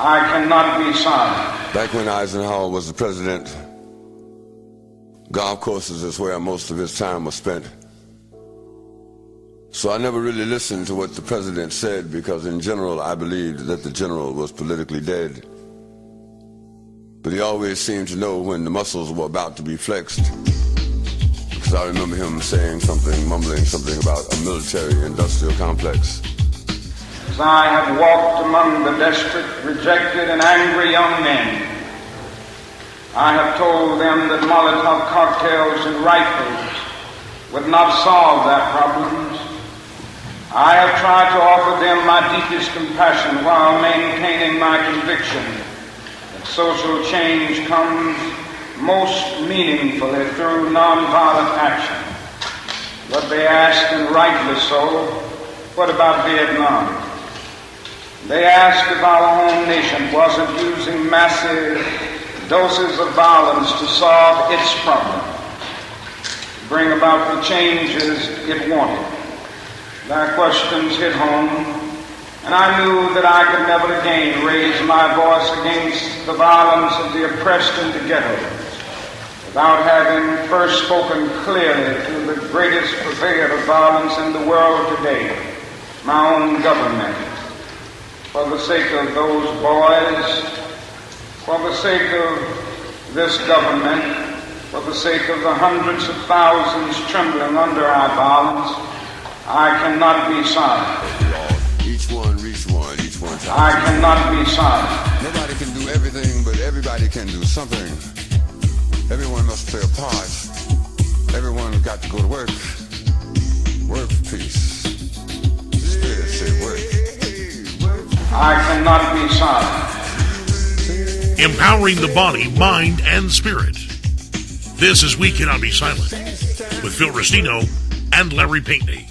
I cannot be silent. Back when Eisenhower was the president, golf courses is where most of his time was spent. So I never really listened to what the president said, because in general I believed that the general was politically dead. But he always seemed to know when the muscles were about to be flexed, because I remember him saying something, mumbling something about a military-industrial complex. As I have walked among the desperate, rejected, and angry young men, I have told them that Molotov cocktails and rifles would not solve their problems. I have tried to offer them my deepest compassion while maintaining my conviction that social change comes most meaningfully through nonviolent action. But they ask, and rightly so, what about Vietnam? They ask if our home nation wasn't using massive doses of violence to solve its problem, to bring about the changes it wanted. Their questions hit home, and I knew that I could never again raise my voice against the violence of the oppressed in the ghettos without having first spoken clearly to the greatest purveyor of violence in the world today, my own government. For the sake of those boys, for the sake of this government, for the sake of the hundreds of thousands trembling under our violence, I cannot be silent. Each one reach one, each one time. I cannot be silent. Nobody can do everything, but everybody can do something. Everyone must play a part. Everyone's got to go to work. Work for peace. Spirit say work. I cannot be silent. Empowering the body, mind, and spirit. This is We Cannot Be Silent with Phil Restino and Larry Pinkney.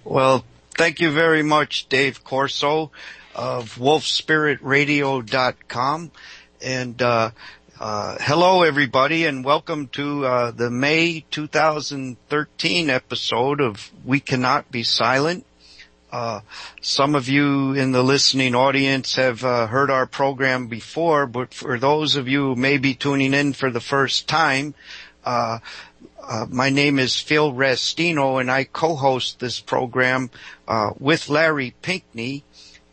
Well, thank you very much, Dave Corso of wolfspiritradio.com. And hello, everybody, and welcome to the May 2013 episode of We Cannot Be Silent. Some of you in the listening audience have heard our program before, but for those of you who may be tuning in for the first time, my name is Phil Restino, and I co-host this program with Larry Pinkney.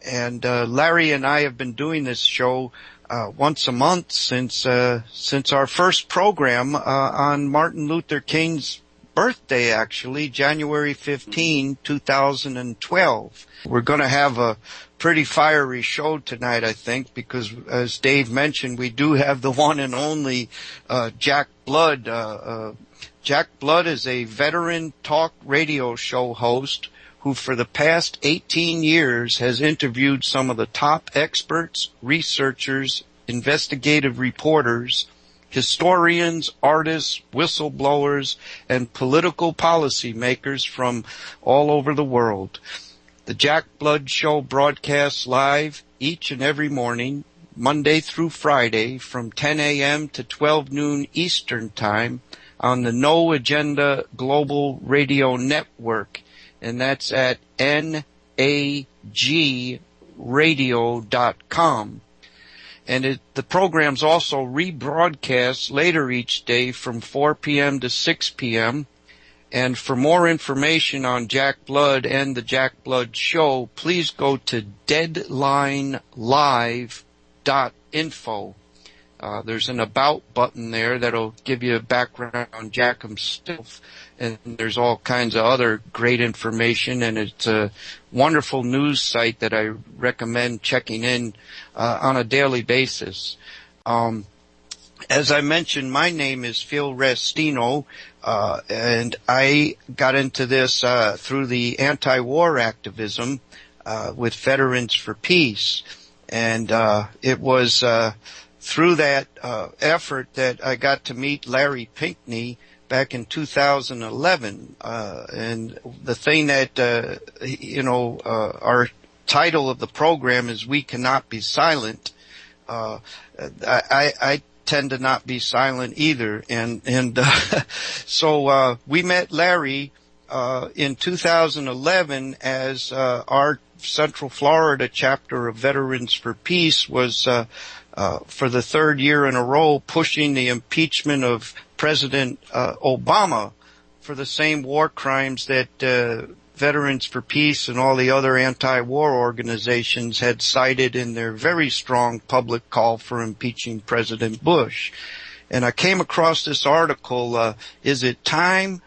And Larry and I have been doing this show once a month since our first program on Martin Luther King's birthday, actually, January 15, 2012. We're going to have a pretty fiery show tonight, I think, because, as Dave mentioned, we do have the one and only Jack Blood. Jack Blood is a veteran talk radio show host who for the past 18 years has interviewed some of the top experts, researchers, investigative reporters, historians, artists, whistleblowers, and political policymakers from all over the world. The Jack Blood Show broadcasts live each and every morning, Monday through Friday, from 10 a.m. to 12 noon Eastern Time, on the No Agenda Global Radio Network, and that's at nagradio.com. And the program's also rebroadcast later each day from 4 p.m. to 6 p.m. And for more information on Jack Blood and the Jack Blood Show, please go to deadlinelive.info. There's an About button there that'll give you a background on Jack himself, and there's all kinds of other great information, and it's a wonderful news site that I recommend checking in on a daily basis. As I mentioned, my name is Phil Restino, and I got into this through the anti-war activism with Veterans for Peace, and it was through that effort that I got to meet Larry Pinkney back in 2011. And the thing that, our title of the program is We Cannot Be Silent. I tend to not be silent either, and so we met Larry in 2011 as our Central Florida chapter of Veterans for Peace was for the third year in a row pushing the impeachment of President Obama for the same war crimes that Veterans for Peace and all the other anti-war organizations had cited in their very strong public call for impeaching President Bush. And I came across this article, Is It Time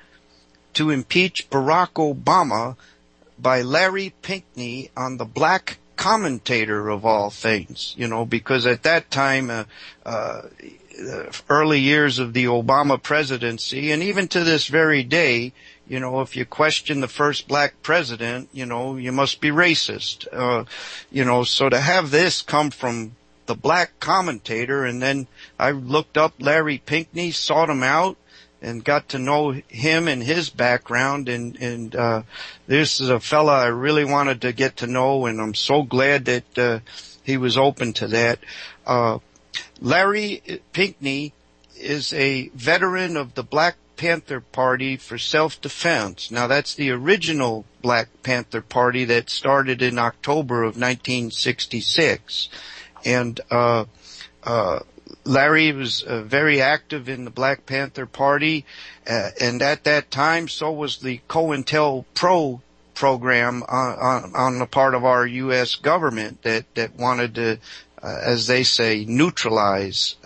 to Impeach Barack Obama, by Larry Pinkney, on the Black Commentator of all things, because at that time, early years of the Obama presidency, and even to this very day, if you question the first black president, you must be racist. So to have this come from the Black Commentator, and then I looked up Larry Pinkney, sought him out, and got to know him and his background, and this is a fella I really wanted to get to know, and I'm so glad that he was open to that. Larry Pinkney is a veteran of the Black Panther Party for self-defense. Now, that's the original Black Panther Party that started in October of 1966. And Larry was very active in the Black Panther Party, and at that time, so was the COINTELPRO program on the part of our U.S. government that wanted to, as they say, neutralize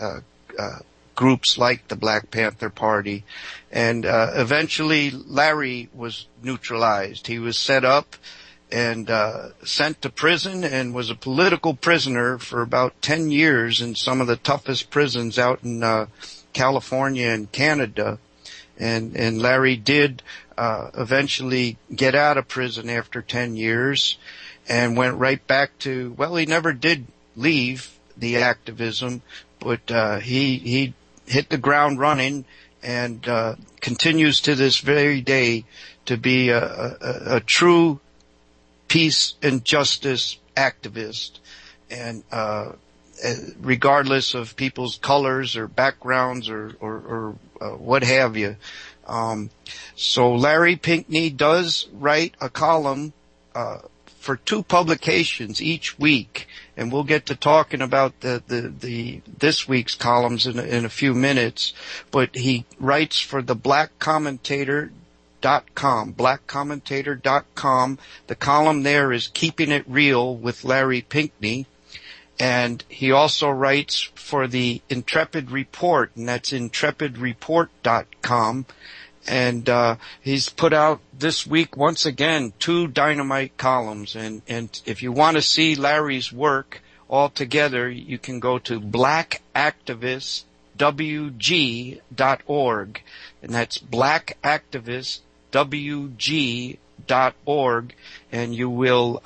groups like the Black Panther Party. And eventually Larry was neutralized. He was set up and sent to prison and was a political prisoner for about 10 years in some of the toughest prisons out in California and Canada. And Larry did eventually get out of prison after 10 years and went right back to, well, he never did leave the activism, but he hit the ground running and continues to this very day to be a true peace and justice activist, and regardless of people's colors or backgrounds or what have you. So Larry Pinkney does write a column for 2 publications each week, and we'll get to talking about this week's columns in a few minutes. But he writes for the blackcommentator.com. The column there is Keeping It Real with Larry Pinkney. And he also writes for the Intrepid Report, and that's intrepidreport.com. And he's put out this week, once again, 2 dynamite columns. And if you want to see Larry's work all together, you can go to blackactivistwg.org. And that's blackactivistwg.org. And you will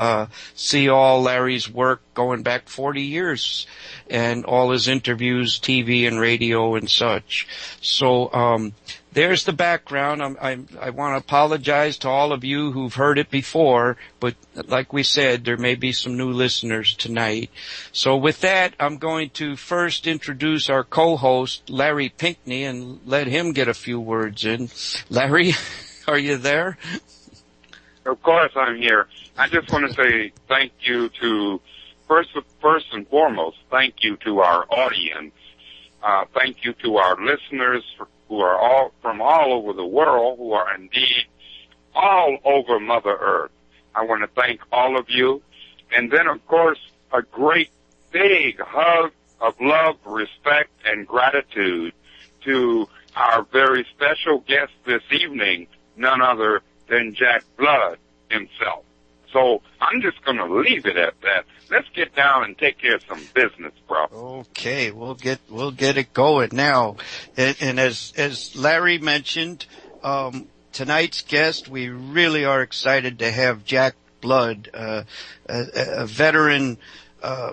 see all Larry's work going back 40 years and all his interviews, TV and radio and such. So there's the background. I want to apologize to all of you who've heard it before, but like we said, there may be some new listeners tonight. So with that, I'm going to first introduce our co-host, Larry Pinkney, and let him get a few words in. Larry, are you there? Of course I'm here. I just want to say thank you to, first and foremost, thank you to our audience. Thank you to our listeners who are all from all over the world, who are indeed all over Mother Earth. I want to thank all of you. And then, of course, a great big hug of love, respect, and gratitude to our very special guest this evening, none other than Jack Blood himself. So I'm just going to leave it at that. Let's get down and take care of some business, bro. Okay, we'll get it going now. And as Larry mentioned, tonight's guest, we really are excited to have Jack Blood, a veteran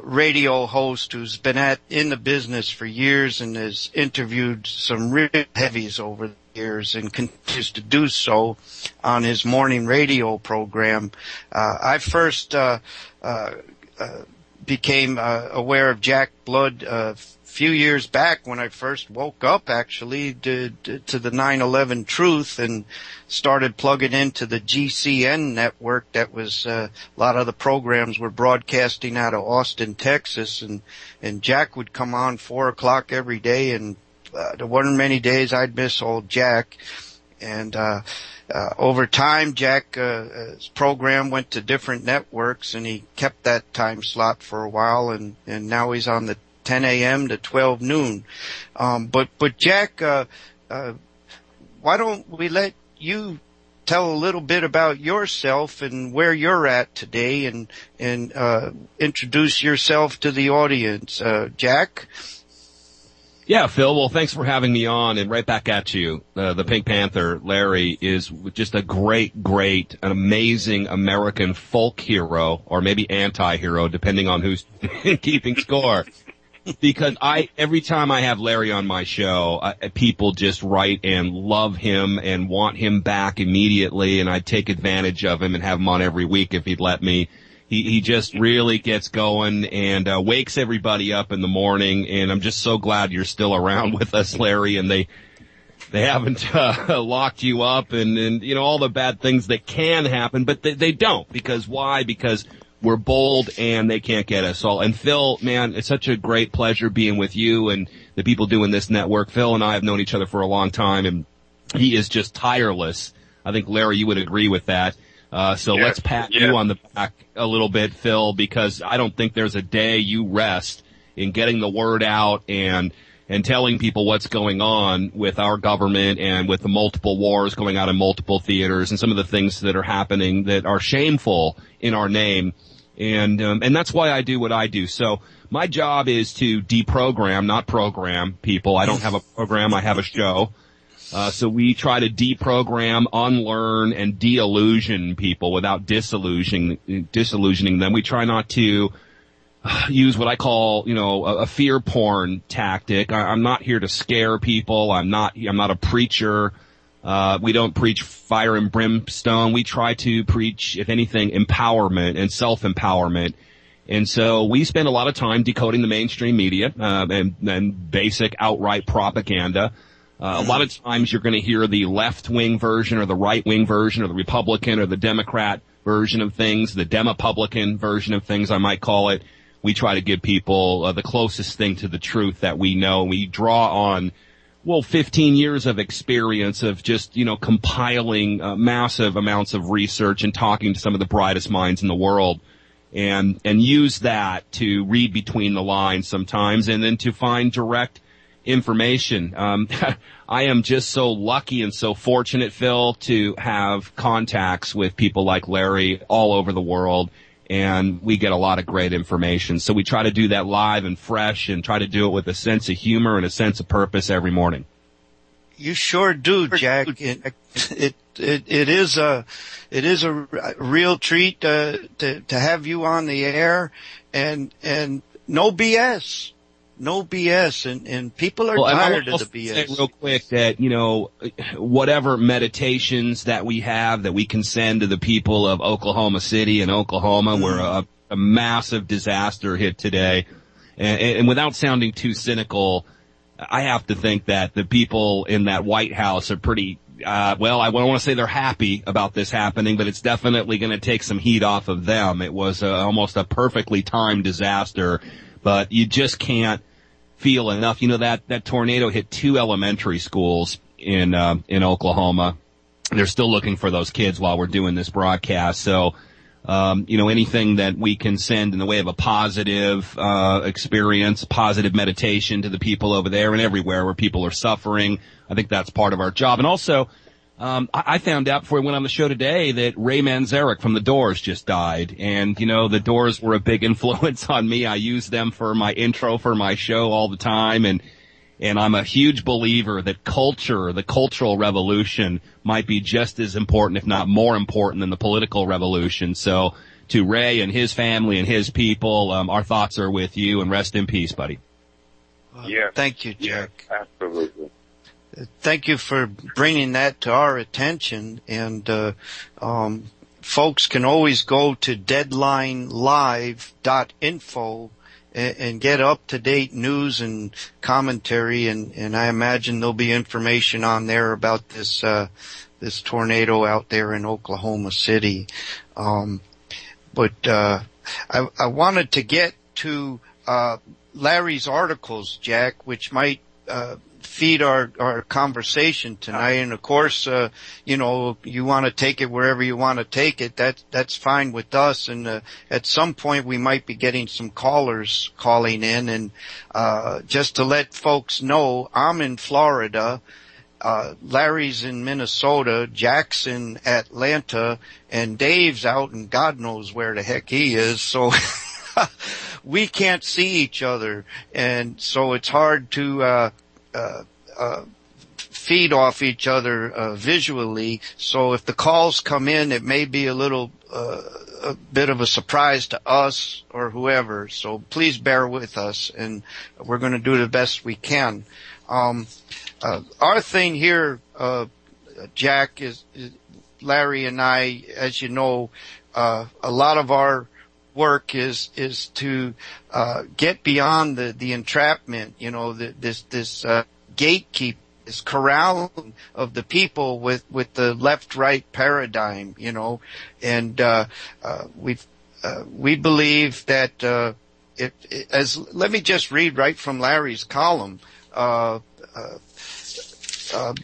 radio host who's been in the business for years and has interviewed some real heavies over the years and continues to do so on his morning radio program. I first became aware of Jack Blood a few years back when I first woke up, actually, to the 9/11 truth, and started plugging into the GCN network. That was a lot of the programs were broadcasting out of Austin, Texas, and Jack would come on 4 o'clock every day, and there weren't many days I'd miss old Jack. And over time, Jack's program went to different networks, and he kept that time slot for a while, and now he's on the 10 a.m. to 12 noon. But Jack, why don't we let you tell a little bit about yourself and where you're at today, and introduce yourself to the audience, Jack? Yeah, Phil, well, thanks for having me on, and right back at you. The Pink Panther, Larry, is just a great, an amazing American folk hero, or maybe anti-hero, depending on who's keeping score. Because every time I have Larry on my show, people just write and love him and want him back immediately, and I'd take advantage of him and have him on every week if he'd let me. He just really gets going and wakes everybody up in the morning, and I'm just so glad you're still around with us, Larry, and they haven't locked you up and you know, all the bad things that can happen, but they don't. Because why? Because we're bold and they can't get us all. And Phil, man, it's such a great pleasure being with you and the people doing this network. Phil and I have known each other for a long time, and he is just tireless. I think, Larry, you would agree with that. Let's pat you on the back a little bit, Phil, because I don't think there's a day you rest in getting the word out and telling people what's going on with our government and with the multiple wars going on in multiple theaters and some of the things that are happening that are shameful in our name. And that's why I do what I do. So my job is to deprogram, not program people. I don't have a program. I have a show. So we try to deprogram, unlearn, and de-illusion people without disillusioning them. We try not to use what I call, a fear porn tactic. I'm not here to scare people. I'm not a preacher. We don't preach fire and brimstone. We try to preach, if anything, empowerment and self-empowerment. And so we spend a lot of time decoding the mainstream media, and basic outright propaganda. A lot of times you're going to hear the left-wing version or the right-wing version or the Republican or the Democrat version of things, the Demopublican version of things, I might call it. We try to give people the closest thing to the truth that we know. We draw on, 15 years of experience of just, compiling massive amounts of research and talking to some of the brightest minds in the world, and use that to read between the lines sometimes and then to find direct information. I am just so lucky and so fortunate, Phil, to have contacts with people like Larry all over the world, and we get a lot of great information. So we try to do that live and fresh and try to do it with a sense of humor and a sense of purpose every morning. You sure do, Jack. It is a real treat to have you on the air, and no BS. No BS, and people are tired of the BS. Say real quick that, whatever meditations that we have that we can send to the people of Oklahoma City and Oklahoma, where a massive disaster hit today, and without sounding too cynical, I have to think that the people in that White House are pretty, I don't want to say they're happy about this happening, but it's definitely going to take some heat off of them. It was almost a perfectly timed disaster. But you just can't feel enough. That tornado hit 2 elementary schools in Oklahoma. They're still looking for those kids while we're doing this broadcast. So, anything that we can send in the way of a positive experience, positive meditation to the people over there and everywhere where people are suffering, I think that's part of our job. And also, I found out before we went on the show today that Ray Manzarek from The Doors just died. And, The Doors were a big influence on me. I use them for my intro for my show all the time. And I'm a huge believer that the cultural revolution might be just as important, if not more important, than the political revolution. So to Ray and his family and his people, our thoughts are with you, and rest in peace, buddy. Yes. Thank you, Jack. Yes, absolutely. Thank you for bringing that to our attention. And folks can always go to deadlinelive.info and get up-to-date news and commentary, and I imagine there'll be information on there about this tornado out there in Oklahoma City. But I wanted to get to Larry's articles, Jack, which might feed our conversation tonight. And of course, you want to take it wherever you want to take it. That's fine with us. And at some point, we might be getting some callers calling in. And just to let folks know, I'm in Florida. Larry's in Minnesota, Jack's in Atlanta, and Dave's out in God knows where the heck he is. So we can't see each other, and so it's hard to feed off each other visually. So if the calls come in, it may be a bit of a surprise to us or whoever. So please bear with us, and we're going to do the best we can. Our thing here, Jack, is Larry and I, as you know, a lot of our work is to get beyond the entrapment, this gatekeep, this corralling of the people with the left-right paradigm, and we believe that let me just read right from Larry's column.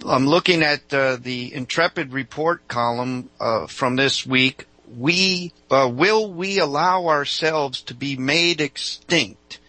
I'm looking at the Intrepid Report column from this week. Will we allow ourselves to be made extinct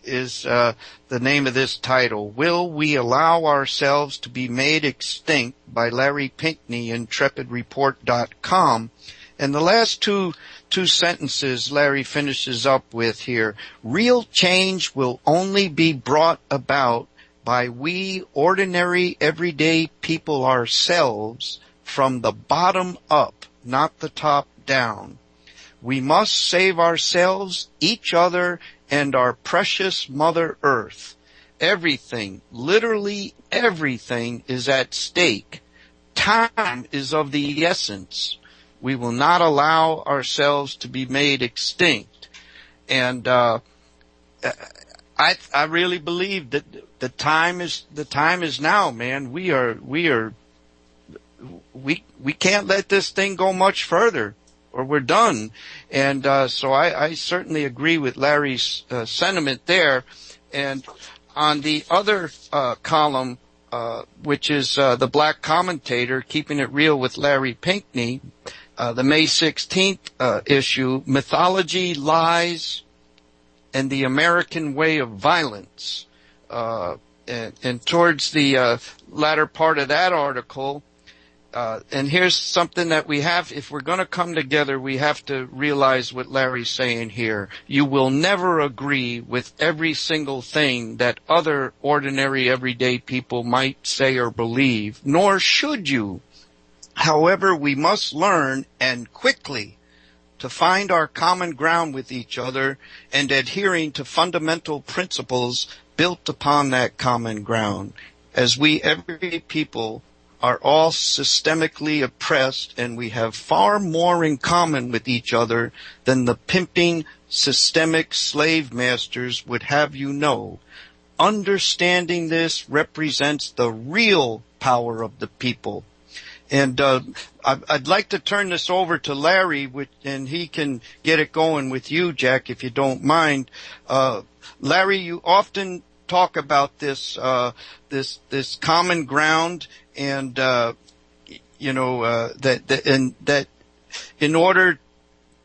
is the name of this title. Will we allow ourselves to be made extinct by Larry Pinkney, IntrepidReport.com. And the last two sentences Larry finishes up with here. Real change will only be brought about by we ordinary everyday people ourselves from the bottom up, not the top down. We must save ourselves, each other, and our precious Mother Earth. Everything, literally everything, is at stake. Time is of the essence. We will not allow ourselves to be made extinct. And I really believe that the time is now, man. We can't let this thing go much further, or we're done. And so I certainly agree with Larry's sentiment there. And on the other column, which is the Black Commentator, Keeping It Real with Larry Pinkney, the May 16th issue, Mythology, Lies, and the American Way of Violence. And towards the latter part of that article, and here's something that we have, if we're going to come together, we have to realize what Larry's saying here. You will never agree with every single thing that other ordinary everyday people might say or believe, nor should you. However, we must learn, and quickly, to find our common ground with each other and adhering to fundamental principles built upon that common ground. As we everyday people are all systemically oppressed, and we have far more in common with each other than the pimping systemic slave masters would have you know. Understanding this represents the real power of the people. And I'd like to turn this over to Larry, and he can get it going with you, Jack, if you don't mind. Larry, you often talk about this common ground, and that in order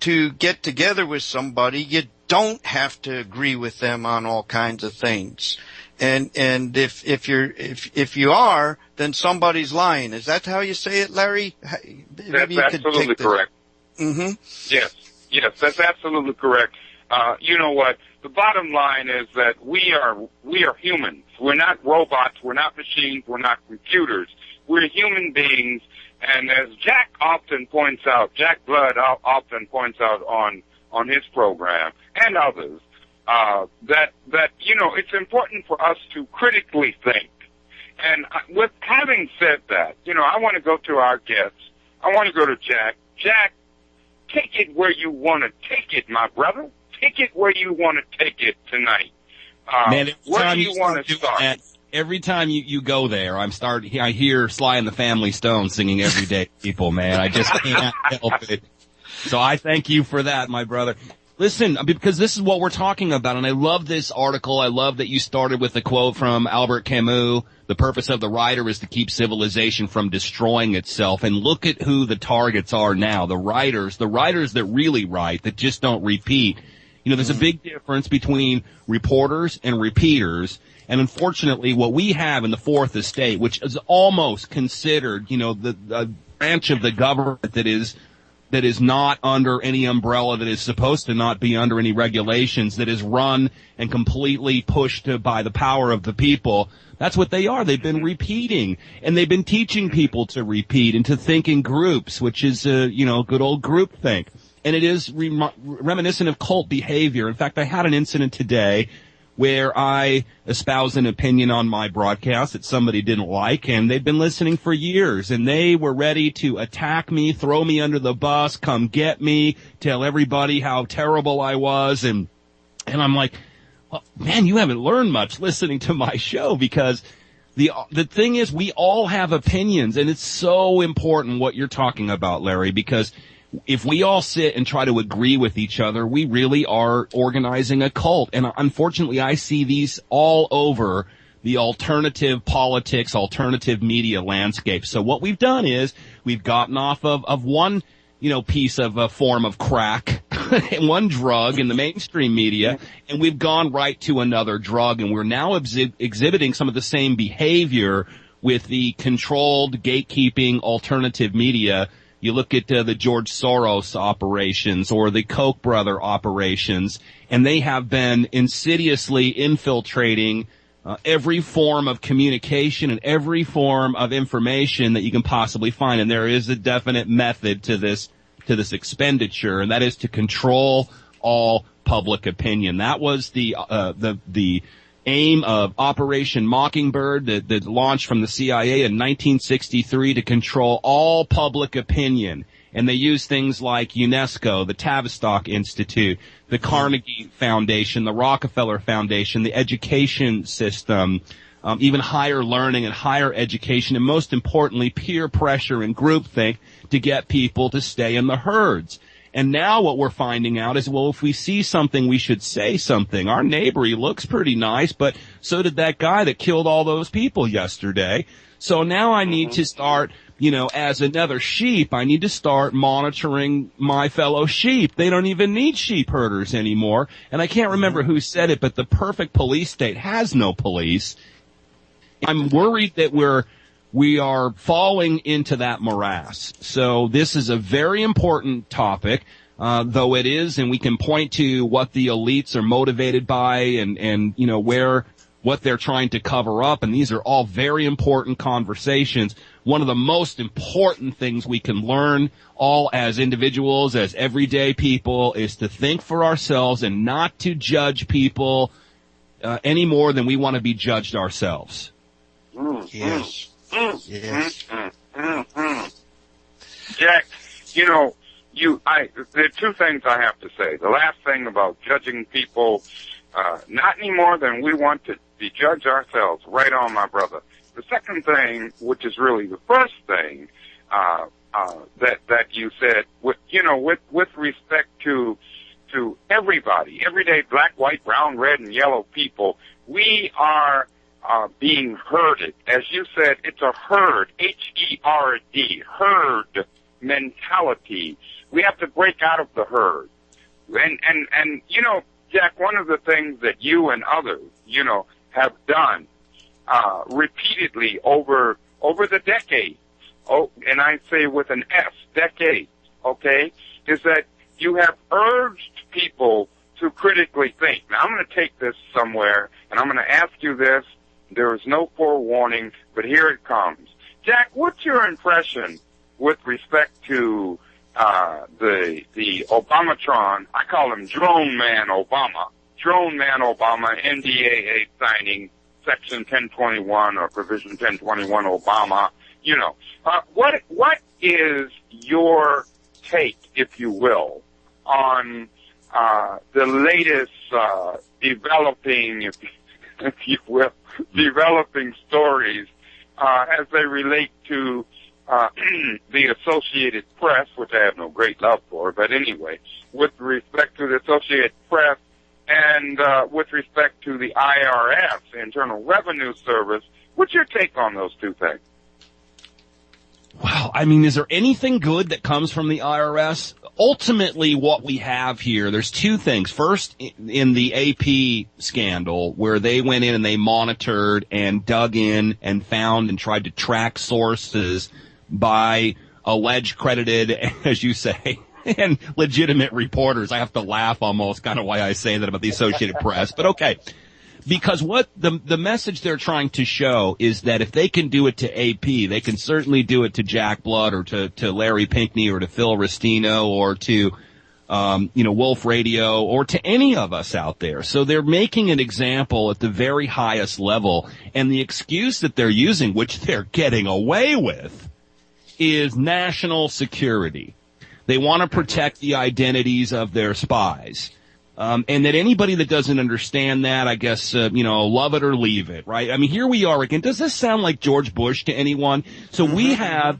to get together with somebody, you don't have to agree with them on all kinds of things. And if you are, then somebody's lying. Is that how you say it, Larry? That's absolutely correct. Mm-hmm. Yes, that's absolutely correct. You know what? The bottom line is that we are humans. We're not robots. We're not machines. We're not computers. We're human beings. And as Jack often points out, Jack Blood often points out on his program and others, that it's important for us to critically think. And with having said that, I want to go to our guests. I want to go to Jack. Jack, take it where you want to take it, my brother. Take it where you want to take it tonight. Man, where do you want to start? Every time you go there, I hear Sly and the Family Stone singing Everyday People, man. I just can't help it. So I thank you for that, my brother. Listen, because this is what we're talking about, and I love this article. I love that you started with the quote from Albert Camus, the purpose of the writer is to keep civilization from destroying itself. And look at who the targets are now, the writers that really write, that just don't repeat. You know, there's a big difference between reporters and repeaters. And unfortunately, what we have in the Fourth Estate, which is almost considered, you know, the branch of the government that is not under any umbrella, that is supposed to not be under any regulations, that is run and completely pushed by the power of the people. That's what they are. They've been repeating, and they've been teaching people to repeat and to think in groups, which is, good old groupthink. And it is reminiscent of cult behavior. In fact, I had an incident today where I espoused an opinion on my broadcast that somebody didn't like, and they've been listening for years, and they were ready to attack me, throw me under the bus, come get me, tell everybody how terrible I was, and I'm like, well, man, you haven't learned much listening to my show, because the thing is, we all have opinions, and it's so important what you're talking about, Larry, because if we all sit and try to agree with each other, we really are organizing a cult. And unfortunately, I see these all over the alternative politics, alternative media landscape. So what we've done is we've gotten off of one, piece of a form of crack, one drug in the mainstream media, and we've gone right to another drug. And we're now exhibiting some of the same behavior with the controlled, gatekeeping alternative media. You look at the George Soros operations or the Koch brother operations, and they have been insidiously infiltrating every form of communication and every form of information that you can possibly find. And there is a definite method to this expenditure, and that is to control all public opinion. That was the aim of Operation Mockingbird that launched from the CIA in 1963 to control all public opinion. And they used things like UNESCO, the Tavistock Institute, the Carnegie Foundation, the Rockefeller Foundation, the education system, even higher learning and higher education, and most importantly, peer pressure and groupthink to get people to stay in the herds. And now what we're finding out is, well, if we see something, we should say something. Our neighbor, he looks pretty nice, but so did that guy that killed all those people yesterday. So now I need to start, as another sheep, I need to start monitoring my fellow sheep. They don't even need sheep herders anymore. And I can't remember who said it, but the perfect police state has no police. I'm worried that we are falling into that morass. So this is a very important topic, though it is, and we can point to what the elites are motivated by and what they're trying to cover up, and these are all very important conversations. One of the most important things we can learn all as individuals, as everyday people, is to think for ourselves and not to judge people any more than we want to be judged ourselves. Yes. Yes. Jack, there are two things I have to say. The last thing about judging people, not any more than we want to be judged ourselves. Right on, my brother. The second thing, which is really the first thing, that you said, with respect to everybody, everyday black, white, brown, red, and yellow people, we are being herded. As you said, it's a herd, H-E-R-D, herd mentality. We have to break out of the herd. And Jack, one of the things that you and others, have done repeatedly over the decades, and I say with an S, decades, okay, is that you have urged people to critically think. Now, I'm going to take this somewhere, and I'm going to ask you this. There is no forewarning, but here it comes. Jack, what's your impression with respect to the Obamatron? I call him Drone Man Obama. Drone Man Obama, NDAA signing Section 1021 or Provision 1021 Obama. What is your take, if you will, on the latest developing, if you will, developing stories as they relate to the Associated Press, which I have no great love for, but anyway, with respect to the Associated Press and with respect to the IRS, Internal Revenue Service, what's your take on those two things? Wow. I mean, is there anything good that comes from the IRS? Ultimately, what we have here, there's two things. First, in the AP scandal, where they went in and they monitored and dug in and found and tried to track sources by alleged credited, as you say, and legitimate reporters. I have to laugh almost, kind of why I say that about the Associated Press, but okay. Because what the message they're trying to show is that if they can do it to AP, they can certainly do it to Jack Blood or to Larry Pinkney or to Phil Restino or to, Wolf Radio or to any of us out there. So they're making an example at the very highest level. And the excuse that they're using, which they're getting away with, is national security. They want to protect the identities of their spies. And that anybody that doesn't understand that, I guess, love it or leave it, right? I mean, here we are again. Does this sound like George Bush to anyone? So we have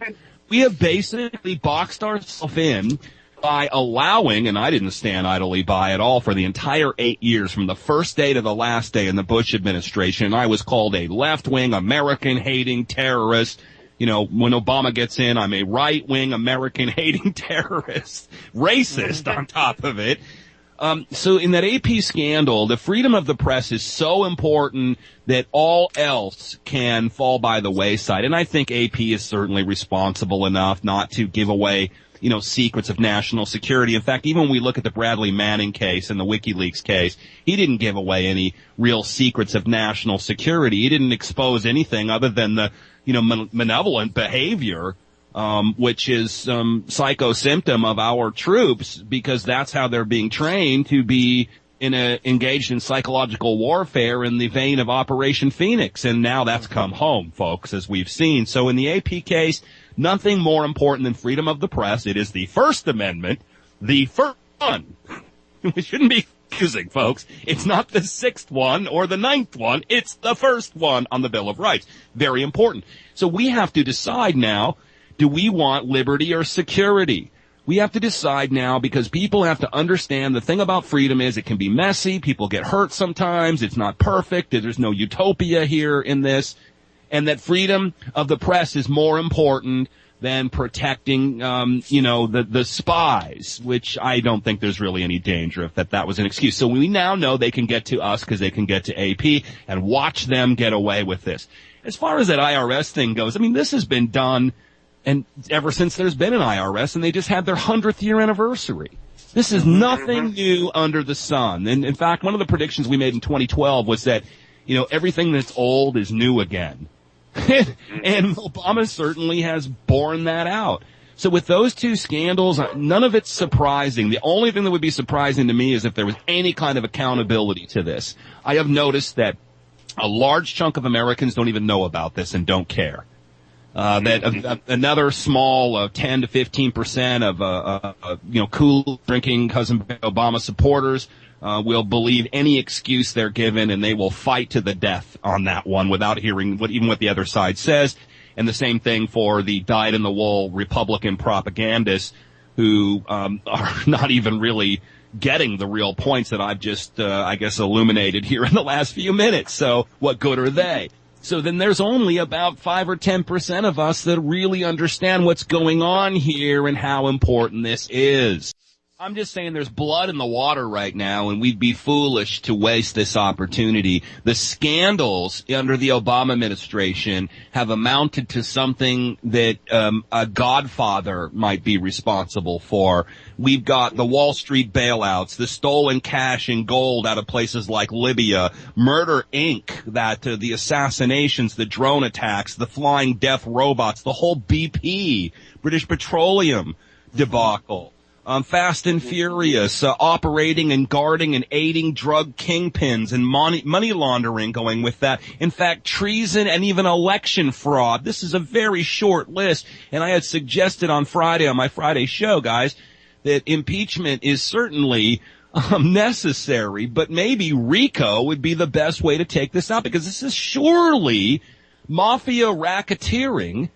basically boxed ourselves in by allowing, and I didn't stand idly by at all for the entire 8 years, from the first day to the last day in the Bush administration. I was called a left-wing, American-hating terrorist. When Obama gets in, I'm a right-wing, American-hating terrorist, racist on top of it. So in that AP scandal, the freedom of the press is so important that all else can fall by the wayside. And I think AP is certainly responsible enough not to give away, secrets of national security. In fact, even when we look at the Bradley Manning case and the WikiLeaks case, he didn't give away any real secrets of national security. He didn't expose anything other than the, malevolent behavior which is some psycho symptom of our troops, because that's how they're being trained to be engaged in psychological warfare in the vein of Operation Phoenix. And now that's come home, folks, as we've seen. So in the AP case, nothing more important than freedom of the press. It is the First Amendment, the first one. We shouldn't be confusing, folks. It's not the sixth one or the ninth one. It's the first one on the Bill of Rights. Very important. So we have to decide now, do we want liberty or security? We have to decide now, because people have to understand the thing about freedom is it can be messy. People get hurt sometimes. It's not perfect. There's no utopia here in this. And that freedom of the press is more important than protecting, the spies, which I don't think there's really any danger if that was an excuse. So we now know they can get to us because they can get to AP, and watch them get away with this. As far as that IRS thing goes, I mean, this has been done and ever since there's been an IRS, and they just had their 100th year anniversary. This is nothing new under the sun. And in fact, one of the predictions we made in 2012 was that, everything that's old is new again. And Obama certainly has borne that out. So with those two scandals, none of it's surprising. The only thing that would be surprising to me is if there was any kind of accountability to this. I have noticed that a large chunk of Americans don't even know about this and don't care. Another small 10 to 15% of cool drinking cousin Obama supporters will believe any excuse they're given, and they will fight to the death on that one without hearing what the other side says. And the same thing for the dyed-in-the-wool Republican propagandists who are not even really getting the real points that I've just illuminated here in the last few minutes. So what good are they? So then there's only about 5 or 10% of us that really understand what's going on here and how important this is. I'm just saying there's blood in the water right now, and we'd be foolish to waste this opportunity. The scandals under the Obama administration have amounted to something that a godfather might be responsible for. We've got the Wall Street bailouts, the stolen cash and gold out of places like Libya, Murder, Inc., the assassinations, the drone attacks, the flying death robots, the whole BP, British Petroleum debacle. Fast and Furious, operating and guarding and aiding drug kingpins and money laundering going with that. In fact, treason and even election fraud. This is a very short list. And I had suggested on Friday, on my Friday show, guys, that impeachment is certainly necessary, but maybe RICO would be the best way to take this out, because this is surely mafia racketeering.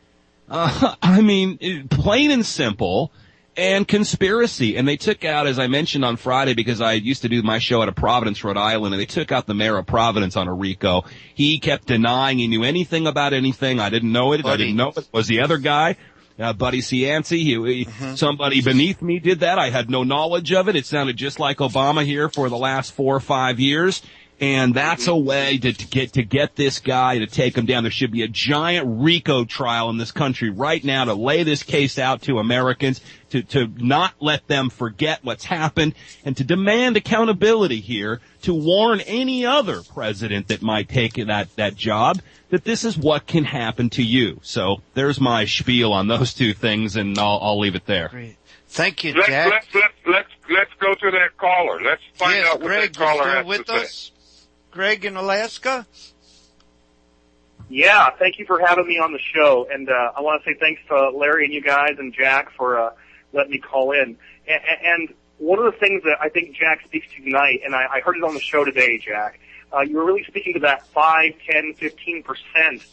I mean, plain and simple. And conspiracy. And they took out, as I mentioned on Friday, because I used to do my show out of Providence, Rhode Island, and they took out the mayor of Providence on a RICO. He kept denying he knew anything about anything. I didn't know it. Buddy. I didn't know it was the other guy, Buddy Cianci. Somebody beneath me did that. I had no knowledge of it. It sounded just like Obama here for the last 4 or 5 years. And that's a way to get this guy, to take him down. There should be a giant RICO trial in this country right now to lay this case out to Americans, to not let them forget what's happened, and to demand accountability here, to warn any other president that might take that job that this is what can happen to you. So there's my spiel on those two things, and I'll leave it there. Great. Thank you, Jack. Let's go to that caller. Let's find out what Greg, that caller still has with to us? say. Greg in Alaska? Yeah, thank you for having me on the show. And I want to say thanks to Larry and you guys and Jack for letting me call in. And one of the things that I think Jack speaks to tonight, and I heard it on the show today, Jack, you were really speaking to that 5, 10, 15%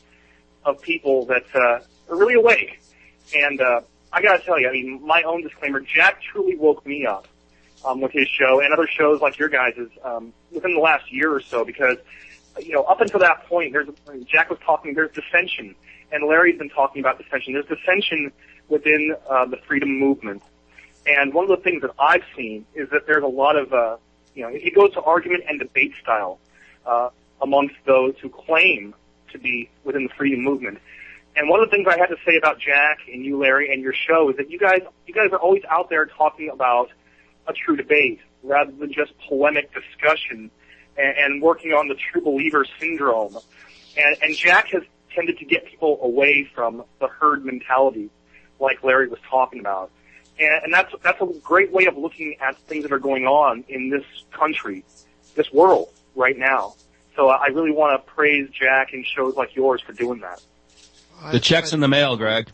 of people that are really awake. And I got to tell you, I mean, my own disclaimer, Jack truly woke me up with his show and other shows like your guys' within the last year or so, because, you know, up until that point, Jack was talking, there's dissension, and Larry's been talking about dissension. There's dissension within the freedom movement. And one of the things that I've seen is that there's a lot of, it goes to argument and debate style amongst those who claim to be within the freedom movement. And one of the things I had to say about Jack and you, Larry, and your show is that you guys are always out there talking about a true debate rather than just polemic discussion and working on the true believer syndrome. And Jack has tended to get people away from the herd mentality, like Larry was talking about. And that's a great way of looking at things that are going on in this country, this world right now. So I really want to praise Jack and shows like yours for doing that. The check's in the mail, Greg.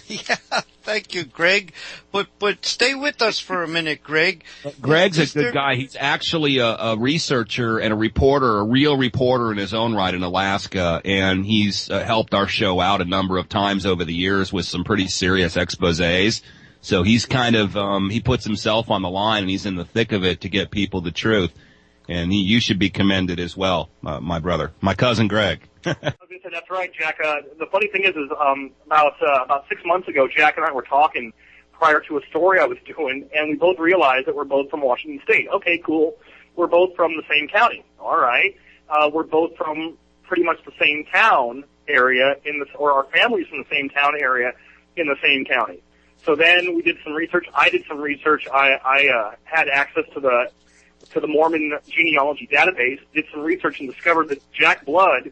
Yeah, thank you, Greg. But stay with us for a minute, Greg. Greg's a good guy. He's actually a researcher and a reporter, a real reporter in his own right in Alaska, and he's helped our show out a number of times over the years with some pretty serious exposés. So he's kind of he puts himself on the line, and he's in the thick of it to get people the truth. And you should be commended as well, my brother, my cousin Greg. I was going to say, that's right, Jack. The funny thing is about 6 months ago, Jack and I were talking prior to a story I was doing, and we both realized that we're both from Washington State. Okay, cool. We're both from the same county. All right. We're both from pretty much the same town area or our family's from the same town area in the same county. So then we did some research. I did some research. I had access to the Mormon genealogy database, did some research, and discovered that Jack Blood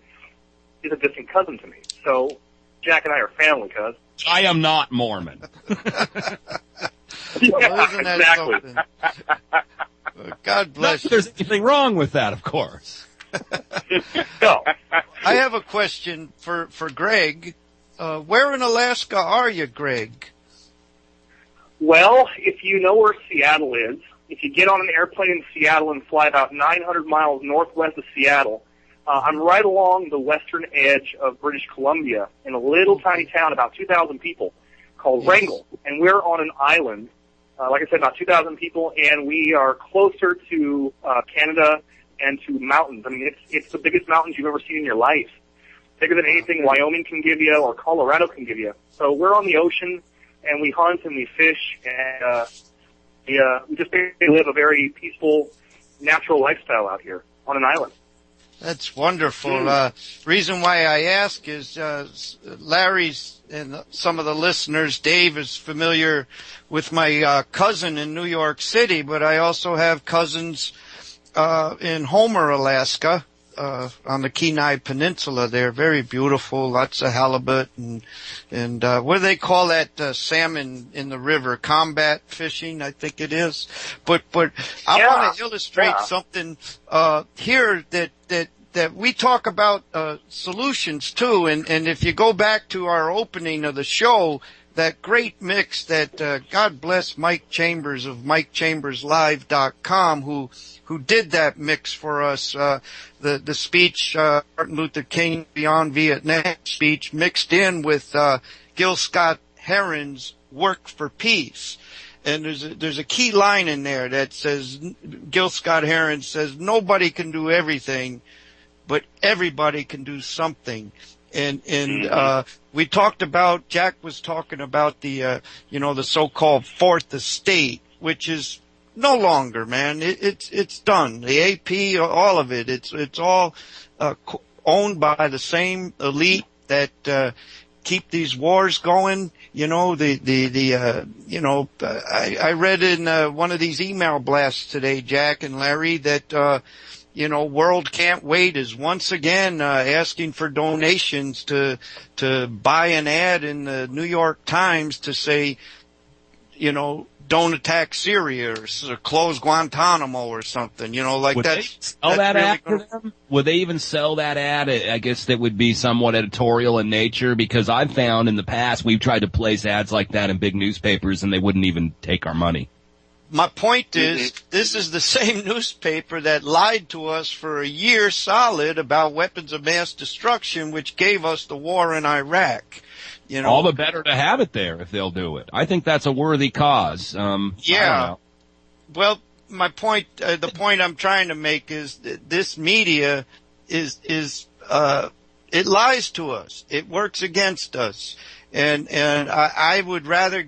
is a distant cousin to me. So Jack and I are family, cuz. I am not Mormon. Yeah, Isn't that exactly. something? God bless Not that you. there's anything wrong with that, of course. No. I have a question for Greg. Where in Alaska are you, Greg? Well, if you know where Seattle is, if you get on an airplane in Seattle and fly about 900 miles northwest of Seattle, I'm right along the western edge of British Columbia in a little tiny town, about 2,000 people, called Wrangell. And we're on an island, like I said, about 2,000 people, and we are closer to Canada and to mountains. I mean, it's the biggest mountains you've ever seen in your life, bigger than anything Wyoming can give you or Colorado can give you. So we're on the ocean, and we hunt and we fish, and we just basically live a very peaceful, natural lifestyle out here on an island. That's wonderful. Reason why I ask is Larry's and some of the listeners, Dave is familiar with my cousin in New York City, but I also have cousins in Homer, Alaska, on the Kenai Peninsula there. Very beautiful, lots of halibut and what do they call that salmon in the river? Combat fishing, I think it is. But I want to illustrate something here that we talk about solutions too, and if you go back to our opening of the show, that great mix that God bless Mike Chambers of MikeChambersLive.com who did that mix for us, the speech, Martin Luther King Beyond Vietnam speech mixed in with Gil Scott-Heron's Work for Peace. And there's a key line in there that says, Gil Scott-Heron says, nobody can do everything, but everybody can do something. And we talked about, Jack was talking about the so-called Fourth Estate, which is no longer, man. It's done. The AP, all of it. It's all owned by the same elite that keep these wars going. I read in one of these email blasts today, Jack and Larry, that World Can't Wait is once again asking for donations to buy an ad in the New York Times to say, don't attack Syria or close Guantanamo or something, like would that. They sell that really ad for them? Would they even sell that ad? I guess that would be somewhat editorial in nature, because I've found in the past we've tried to place ads like that in big newspapers and they wouldn't even take our money. My point is, this is the same newspaper that lied to us for a year solid about weapons of mass destruction, which gave us the war in Iraq. All the better to have it there if they'll do it. I think that's a worthy cause. Yeah. Well, my point, the point I'm trying to make is that this media it lies to us. It works against us. And I would rather,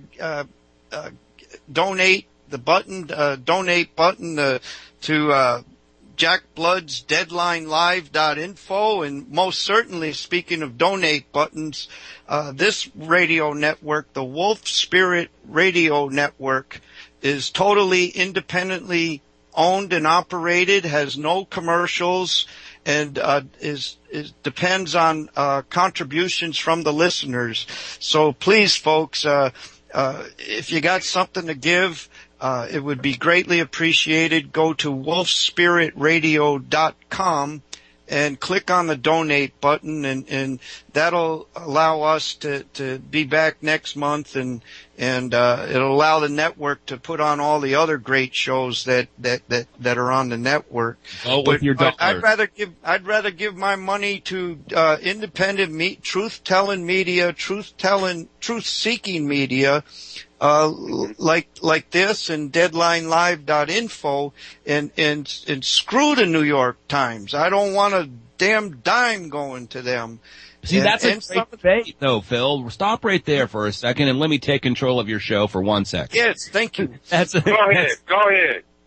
donate button to Jack Blood's DeadlineLive.info, and most certainly, speaking of donate buttons, this radio network, the Wolf Spirit Radio Network, is totally independently owned and operated, has no commercials, and depends on contributions from the listeners. So please, folks, if you got something to give, it would be greatly appreciated. Go to wolfspiritradio.com and click on the donate button, and that'll allow us to be back next month, and it'll allow the network to put on all the other great shows that are on the network. With your dollars. I'd rather give my money to independent truth-telling media, truth-seeking media, like this and DeadlineLive.info, and screw the New York Times. I don't want a damn dime going to them. See, that's a great debate, though, Phil. Stop right there for a second and let me take control of your show for 1 second. Yes, thank you. Go ahead. Go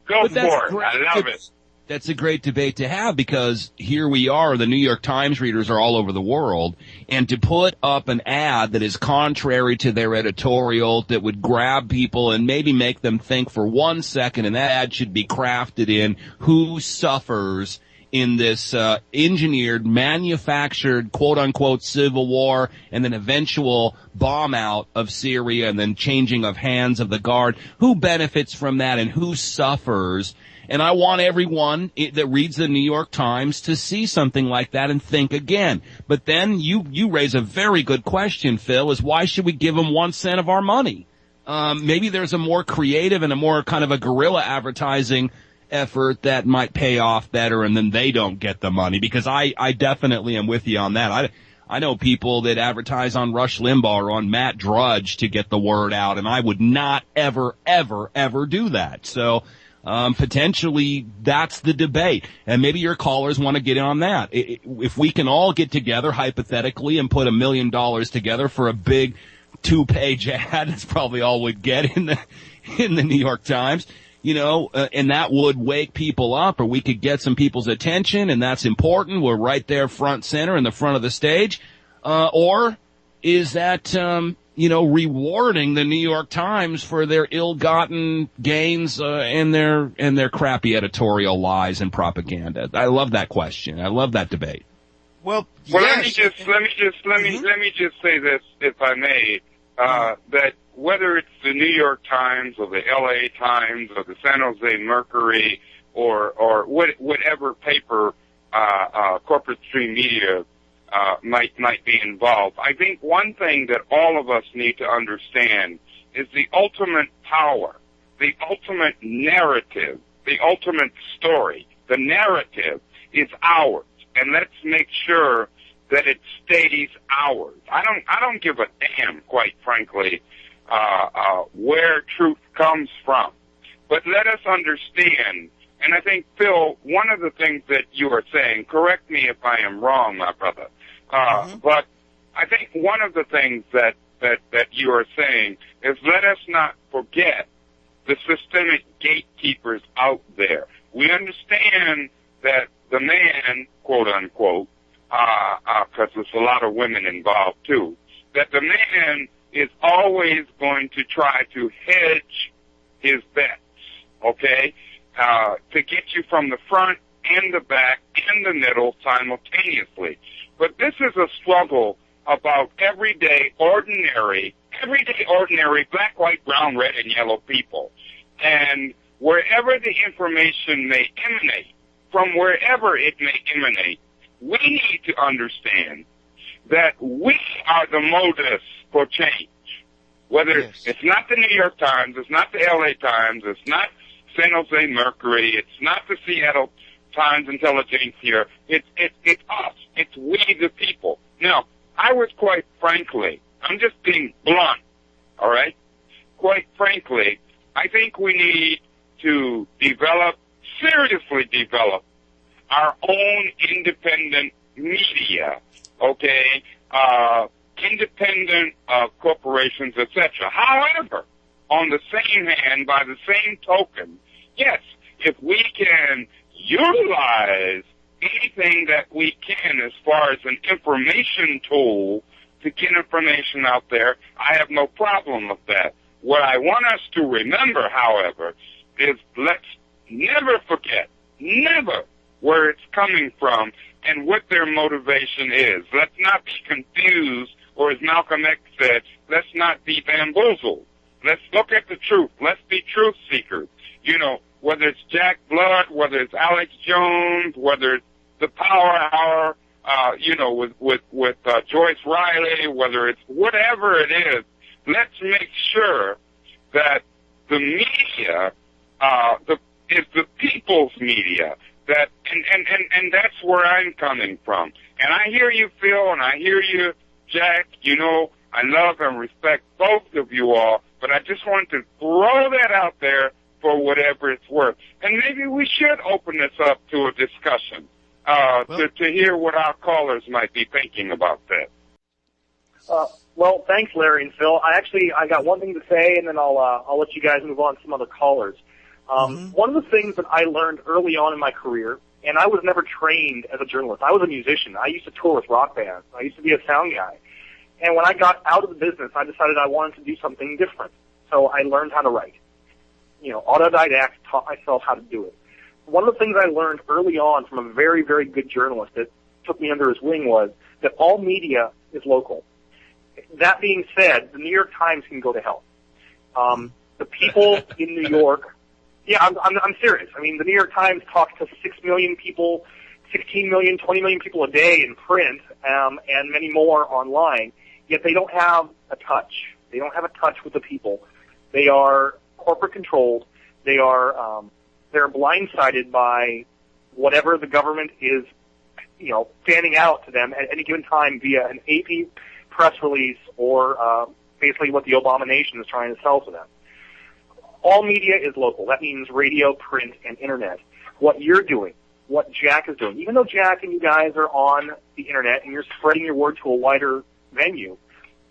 for it. I love it. That's a great debate to have, because here we are, the New York Times readers are all over the world, and to put up an ad that is contrary to their editorial, that would grab people and maybe make them think for 1 second, and that ad should be crafted in who suffers in this engineered, manufactured, quote-unquote civil war, and then eventual bomb out of Syria, and then changing of hands of the guard. Who benefits from that and who suffers? And I want everyone that reads the New York Times to see something like that and think again. But then you raise a very good question, Phil, is why should we give them 1 cent of our money? Maybe there's a more creative and a more kind of a guerrilla advertising effort that might pay off better, and then they don't get the money, because I definitely am with you on that. I know people that advertise on Rush Limbaugh or on Matt Drudge to get the word out, and I would not ever, ever, ever do that. So potentially that's the debate, and maybe your callers want to get in on that. If we can all get together hypothetically and put $1 million together for a big 2-page ad, that's probably all we'd get in the New York Times, and that would wake people up, or we could get some people's attention, and that's important. We're right there front center in the front of the stage. Or is that, rewarding the New York Times for their ill-gotten gains and their crappy editorial lies and propaganda? I love that question. I love that debate. Well, let me just say this, if I may, that whether it's the New York Times or the L.A. Times or the San Jose Mercury or whatever paper corporate stream media might be involved, I think one thing that all of us need to understand is the ultimate power, the ultimate narrative, the ultimate story. The narrative is ours, and let's make sure that it stays ours. I don't give a damn, quite frankly, where truth comes from. But let us understand, and I think, Phil, one of the things that you are saying, correct me if I am wrong, my brother, but I think one of the things that you are saying is let us not forget the systemic gatekeepers out there. We understand that the man, quote unquote, because there's a lot of women involved too, that the man is always going to try to hedge his bets, okay, to get you from the front and the back and the middle simultaneously. But this is a struggle about everyday, ordinary, black, white, brown, red, and yellow people. And wherever the information may emanate, from wherever it may emanate, we need to understand that we are the modus for change. Whether it's not the New York Times, it's not the L.A. Times, it's not San Jose Mercury, it's not the Seattle Times Intelligentsia, it's us. It's we the people. Now, I was quite frankly, I'm just being blunt, all right? Quite frankly, I think we need to seriously develop our own independent media, okay, independent corporations, etc. However, on the same hand, by the same token, yes, if we can utilize anything that we can as far as an information tool to get information out there, I have no problem with that. What I want us to remember, however, is let's never forget, never, where it's coming from and what their motivation is. Let's not be confused, or as Malcolm X said, let's not be bamboozled. Let's look at the truth. Let's be truth seekers. Whether it's Jack Blood, whether it's Alex Jones, whether it's the Power Hour, with Joyce Riley, whether it's whatever it is, let's make sure that the media is the people's media. And that's where I'm coming from. And I hear you, Phil, and I hear you, Jack. I love and respect both of you all, but I just want to throw that out there for whatever it's worth. And maybe we should open this up to a discussion to hear what our callers might be thinking about that. Well, thanks, Larry and Phil. I got one thing to say, and then I'll let you guys move on to some other callers. One of the things that I learned early on in my career, and I was never trained as a journalist. I was a musician. I used to tour with rock bands. I used to be a sound guy. And when I got out of the business, I decided I wanted to do something different. So I learned how to write. Autodidact, taught myself how to do it. One of the things I learned early on from a very, very good journalist that took me under his wing was that all media is local. That being said, the New York Times can go to hell. The people in New York, I'm serious. I mean, the New York Times talks to 6 million people, 16 million, 20 million people a day in print, and many more online, yet they don't have a touch. They don't have a touch with the people. They are corporate controlled. They're blindsided by whatever the government is, fanning out to them at any given time via an AP press release or basically what the abomination is trying to sell to them. All media is local. That means radio, print, and internet. What you're doing, what Jack is doing, even though Jack and you guys are on the internet and you're spreading your word to a wider venue,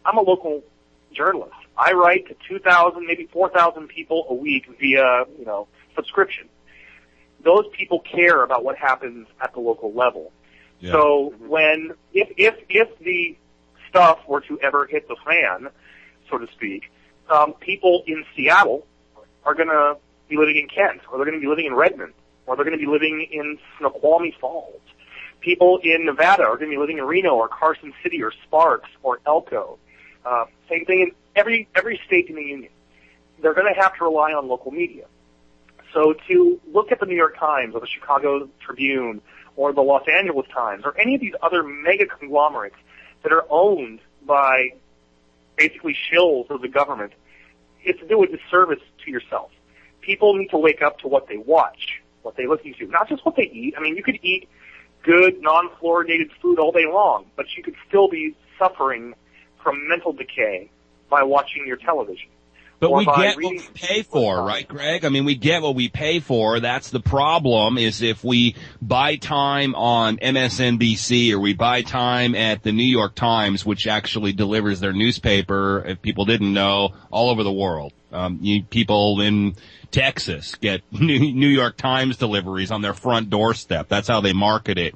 I'm a local journalist. I write to 2,000, maybe 4,000 people a week via, subscription. Those people care about what happens at the local level. Yeah. So if the stuff were to ever hit the fan, so to speak, people in Seattle are going to be living in Kent, or they're going to be living in Redmond, or they're going to be living in Snoqualmie Falls. People in Nevada are going to be living in Reno or Carson City or Sparks or Elko. Same thing in every state in the union. They're going to have to rely on local media. So to look at the New York Times or the Chicago Tribune or the Los Angeles Times or any of these other mega conglomerates that are owned by basically shills of the government, it's to do a disservice to yourself. People need to wake up to what they watch, what they listen to, not just what they eat. I mean, you could eat good, non-fluoridated food all day long, but you could still be suffering from mental decay by watching your television. But we get what we pay for, right, Greg? I mean, we get what we pay for. That's the problem, is if we buy time on MSNBC or we buy time at the New York Times, which actually delivers their newspaper, if people didn't know, all over the world. People in Texas get New York Times deliveries on their front doorstep. That's how they market it.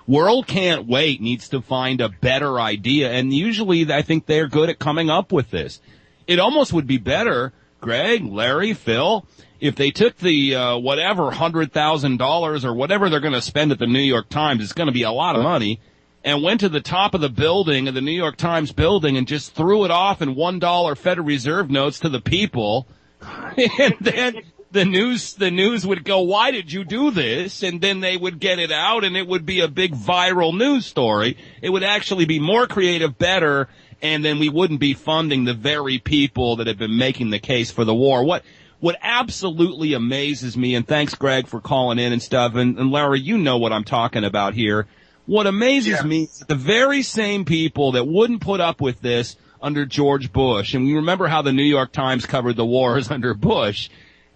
World Can't Wait needs to find a better idea, and usually I think they're good at coming up with this. It almost would be better, Greg, Larry, Phil, if they took the whatever $100,000 or whatever they're going to spend at the New York Times, it's going to be a lot of money, and went to the top of the building, of the New York Times building, and just threw it off in $1 Federal Reserve notes to the people, and then the news would go, why did you do this? And then they would get it out, and it would be a big viral news story. It would actually be more creative, better, and then we wouldn't be funding the very people that have been making the case for the war. What absolutely amazes me, and thanks, Greg, for calling in and stuff, and Larry, you know what I'm talking about here. What amazes me is the very same people that wouldn't put up with this under George Bush, and we remember how the New York Times covered the wars under Bush,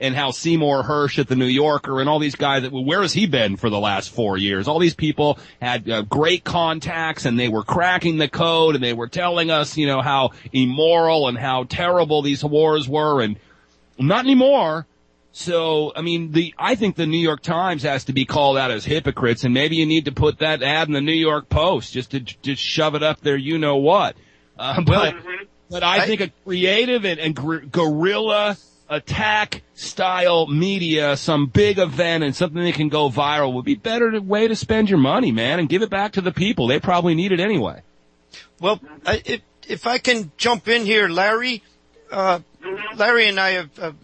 and how Seymour Hersh at the New Yorker and all these guys, where has he been for the last 4 years? All these people had great contacts, and they were cracking the code, and they were telling us, how immoral and how terrible these wars were, and not anymore. So, I mean, I think the New York Times has to be called out as hypocrites, and maybe you need to put that ad in the New York Post just to shove it up there, what. But I think a creative and guerrilla attack style media, some big event and something that can go viral would be better way to spend your money, man, and give it back to the people. They probably need it anyway. Well, if I can jump in here, Larry, Larry and I have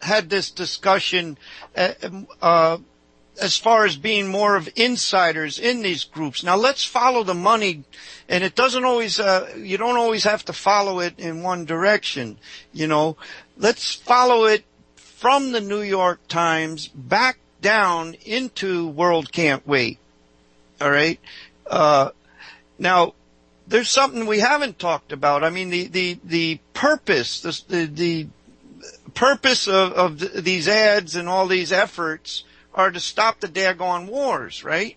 had this discussion as far as being more of insiders in these groups. Now let's follow the money, and it doesn't always, you don't always have to follow it in one direction, Let's follow it from the New York Times back down into World Can't Wait. All right? Now, there's something we haven't talked about. I mean, the purpose, the purpose of these ads and all these efforts are to stop the daggone wars, right?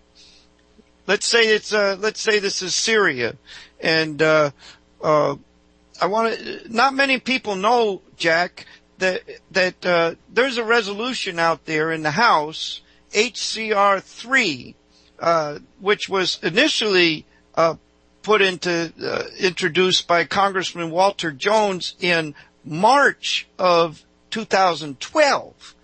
Let's say this is Syria, and not many people know, Jack, that there's a resolution out there in the House, HCR 3, which was initially introduced by Congressman Walter Jones in March of 2012.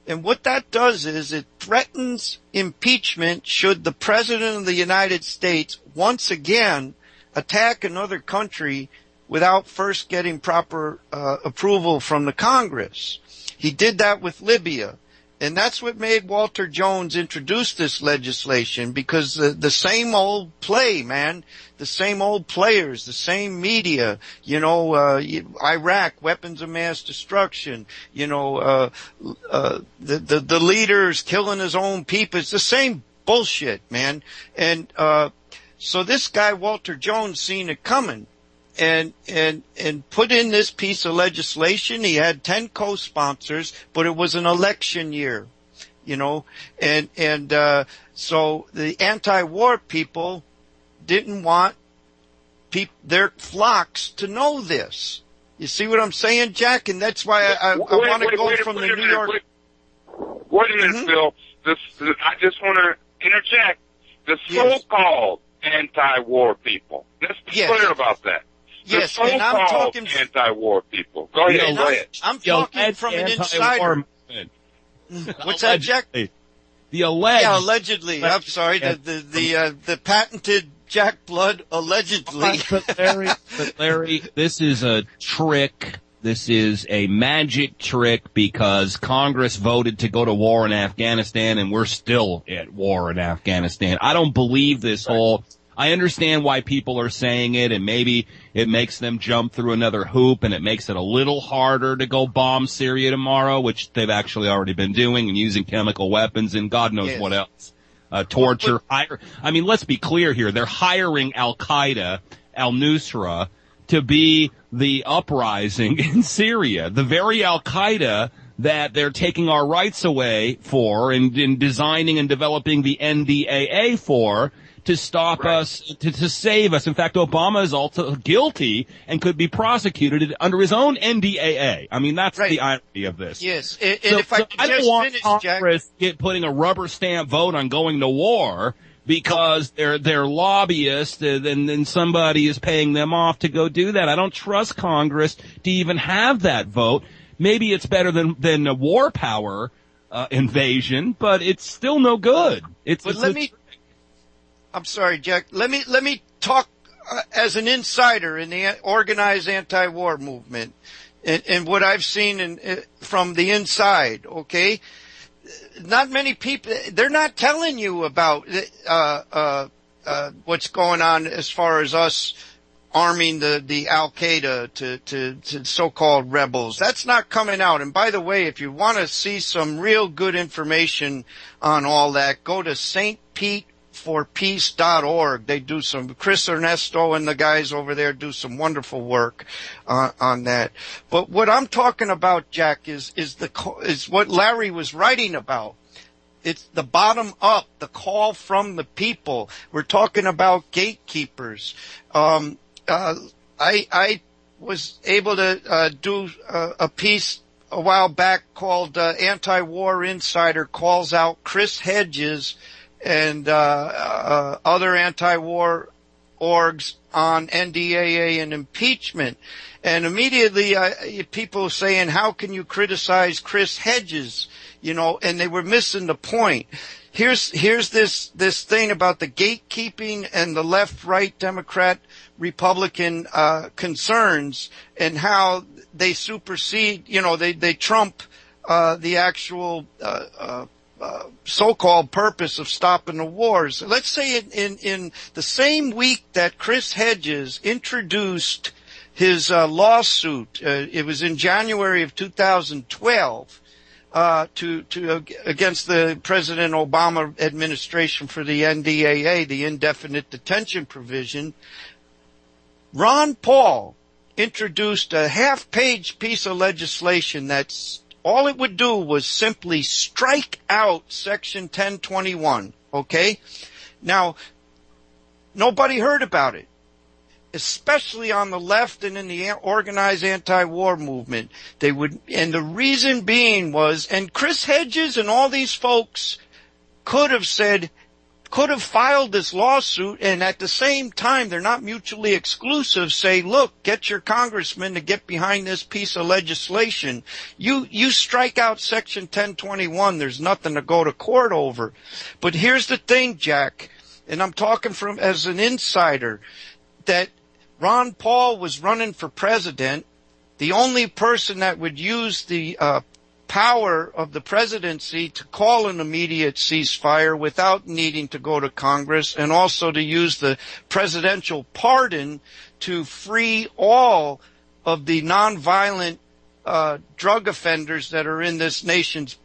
And what that does is it threatens impeachment should the President of the United States once again attack another country without first getting proper approval from the Congress. He did that with Libya. And that's what made Walter Jones introduce this legislation, because the same old play, man, the same old players, the same media, Iraq, weapons of mass destruction, the leaders killing his own people. It's the same bullshit, man. And so this guy, Walter Jones, seen it coming. And put in this piece of legislation. He had 10 co-sponsors, but it was an election year, so the anti-war people didn't want their flocks to know this. You see what I'm saying, Jack? And that's why I want to go from the New York. Wait a minute, Phil. I just want to interject. The so-called anti-war people. Let's be clear about that. Yes, the and I'm so-called talking anti-war people. Go ahead. and Go ahead. I'm talking from an insider. What's that, Jack? The alleged. Yeah, allegedly. I'm sorry. The patented Jack Blood allegedly. But Larry, this is a trick. This is a magic trick because Congress voted to go to war in Afghanistan, and we're still at war in Afghanistan. I don't believe this whole. I understand why people are saying it, and maybe it makes them jump through another hoop, and it makes it a little harder to go bomb Syria tomorrow, which they've actually already been doing, and using chemical weapons and God knows what else. Torture. I mean, let's be clear here. They're hiring Al-Qaeda, al-Nusra, to be the uprising in Syria. The very Al-Qaeda that they're taking our rights away for and in designing and developing the NDAA for, to stop us, to save us. In fact, Obama is also guilty and could be prosecuted under his own NDAA. I mean, that's the irony of this. Yes, and if I could I don't just want finish, Congress Jack. putting a rubber stamp vote on going to war because they're lobbyists and then somebody is paying them off to go do that. I don't trust Congress to even have that vote. Maybe it's better than a war power invasion, but it's still no good. I'm sorry, Jack. Let me talk as an insider in the organized anti-war movement and what I've seen from the inside. Okay, not many people. They're not telling you about what's going on as far as us arming the Al-Qaeda to so-called rebels. That's not coming out. And by the way, if you want to see some real good information on all that, go to stpeteforpeace.org. They do some, Chris Ernesto and the guys over there do some wonderful work on that. But what I'm talking about, Jack, is what Larry was writing about. It's the bottom up, the call from the people. We're talking about gatekeepers. I was able to do a piece a while back called Anti-War Insider Calls Out Chris Hedges and other anti-war orgs on NDAA and impeachment. And immediately people saying, how can you criticize Chris Hedges? You know, and they were missing the point. Here's this thing about the gatekeeping and the left-right Democrat Republican concerns and how they supersede, you know, they trump the actual so-called purpose of stopping the wars. Let's say in the same week that Chris Hedges introduced his lawsuit, it was in January of 2012, against the President Obama administration for the NDAA, the indefinite detention provision, Ron Paul introduced a half-page piece of legislation that's all it would do was simply strike out Section 1021, okay? Now, nobody heard about it, especially on the left and in the organized anti-war movement. They would, and the reason being was, and Chris Hedges and all these folks could have filed this lawsuit, and at the same time, they're not mutually exclusive, say, look, get your congressman to get behind this piece of legislation. You strike out Section 1021, there's nothing to go to court over. But here's the thing, Jack, and I'm talking from as an insider, that Ron Paul was running for president. The only person that would use the power of the presidency to call an immediate ceasefire without needing to go to Congress, and also to use the presidential pardon to free all of the nonviolent drug offenders that are in this nation's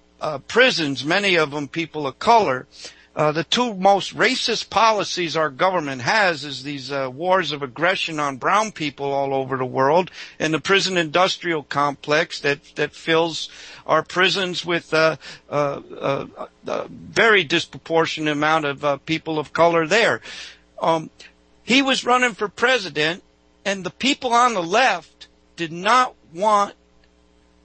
prisons, many of them people of color. The two most racist policies our government has is these wars of aggression on brown people all over the world, and the prison industrial complex that fills our prisons with a very disproportionate amount of people of color there. He was running for president, and the people on the left did not want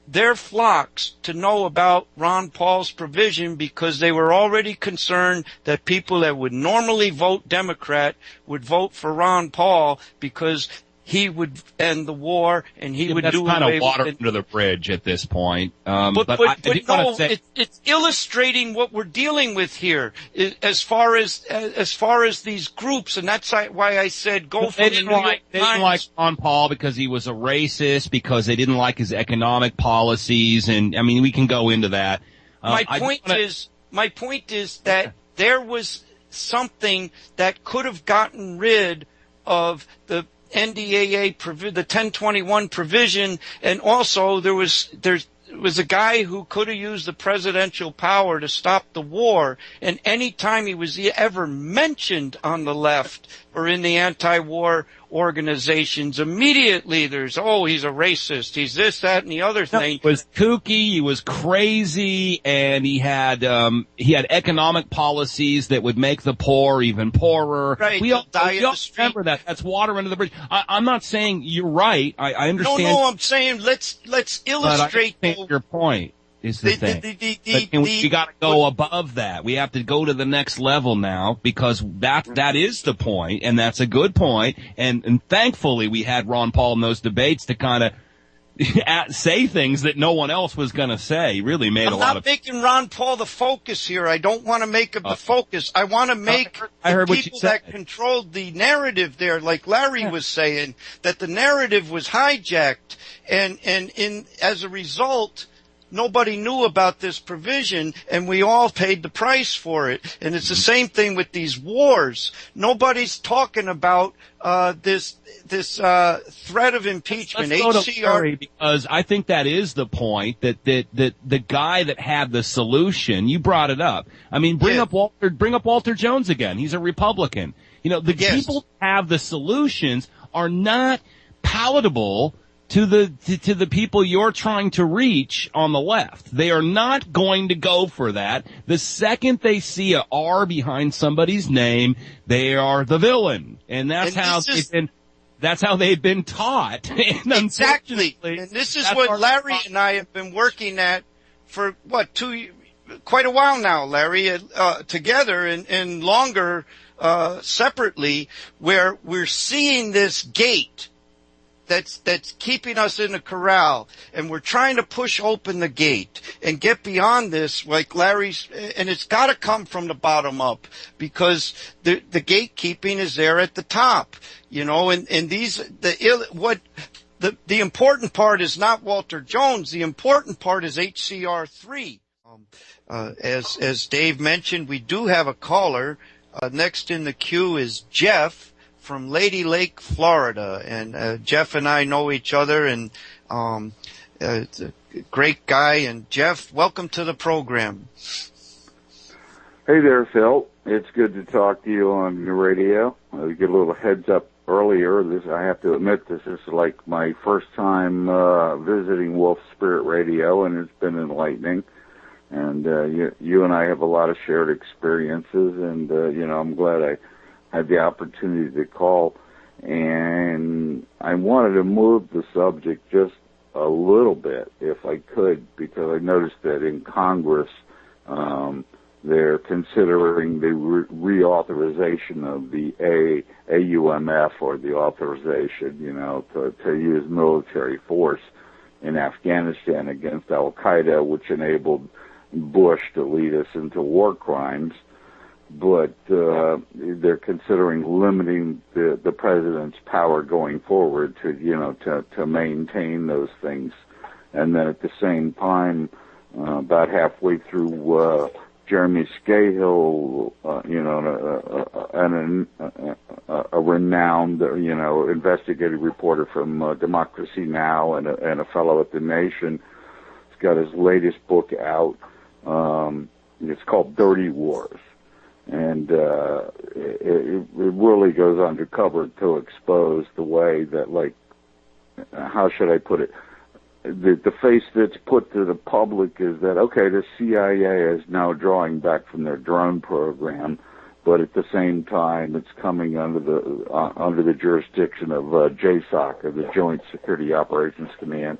their flocks to know about Ron Paul's provision because they were already concerned that people that would normally vote Democrat would vote for Ron Paul because he would end the war and he would that's do kind away of water with it. under the bridge at this point. But wanna no, say, it's illustrating what we're dealing with here as far as these groups, and that's why I said go from the New York Times. They didn't like Ron Paul because he was a racist, because they didn't like his economic policies, and I mean we can go into that. My point is that there was something that could have gotten rid of the NDAA the 1021 provision, and also there was a guy who could have used the presidential power to stop the war, and any time he was ever mentioned on the left or in the anti-war organizations, immediately there's, he's a racist, he's this, that, and the other thing. He was kooky, he was crazy, and he had economic policies that would make the poor even poorer. Right, We all remember that. That's water under the bridge. I'm not saying you're right. I understand. No, I'm saying let's illustrate. But I think your point is the thing. We got to go above that. We have to go to the next level now, because that is the point, and that's a good point. And thankfully we had Ron Paul in those debates to kind of say things that no one else was going to say. He really made a lot of. I'm not making Ron Paul the focus here. I don't want to make him the focus. I want to make the people that controlled the narrative there, like Larry was saying, that the narrative was hijacked, and as a result, nobody knew about this provision, and we all paid the price for it. And it's the same thing with these wars. Nobody's talking about this threat of impeachment. Let's go to Larry, because I think that is the point, that the guy that had the solution, you brought it up. I mean, bring up Walter Jones again. He's a Republican. You know, the people that have the solutions are not palatable to the people you're trying to reach on the left. They are not going to go for that. The second they see a R behind somebody's name, they are the villain. And that's how they've been taught. And exactly. And this is what Larry and I have been working at for quite a while now, Larry, together and longer separately, where we're seeing this gate that's keeping us in a corral, and we're trying to push open the gate and get beyond this, like Larry's, and it's got to come from the bottom up, because the gatekeeping is there at the top, and the important part is not Walter Jones. The important part is HCR 3. As Dave mentioned, we do have a caller. Next in the queue is Jeff from Lady Lake, Florida, and Jeff and I know each other, and it's a great guy. And Jeff, welcome to the program. Hey there, Phil. It's good to talk to you on the radio. I get a little heads up earlier. I have to admit, this is like my first time visiting Wolf Spirit Radio, and it's been enlightening. And you and I have a lot of shared experiences, and I'm glad I had the opportunity to call, and I wanted to move the subject just a little bit, if I could, because I noticed that in Congress they're considering the reauthorization of the AUMF, or the authorization, to use military force in Afghanistan against Al-Qaeda, which enabled Bush to lead us into war crimes. But they're considering limiting the president's power going forward to maintain those things. And then at the same time, about halfway through, Jeremy Scahill, a renowned, investigative reporter from Democracy Now! and a fellow at The Nation, has got his latest book out. It's called Dirty Wars. And it really goes undercover to expose the way that, how should I put it? The face that's put to the public is that, okay, the CIA is now drawing back from their drone program, but at the same time, it's coming under the jurisdiction of JSOC, or the Joint Security Operations Command,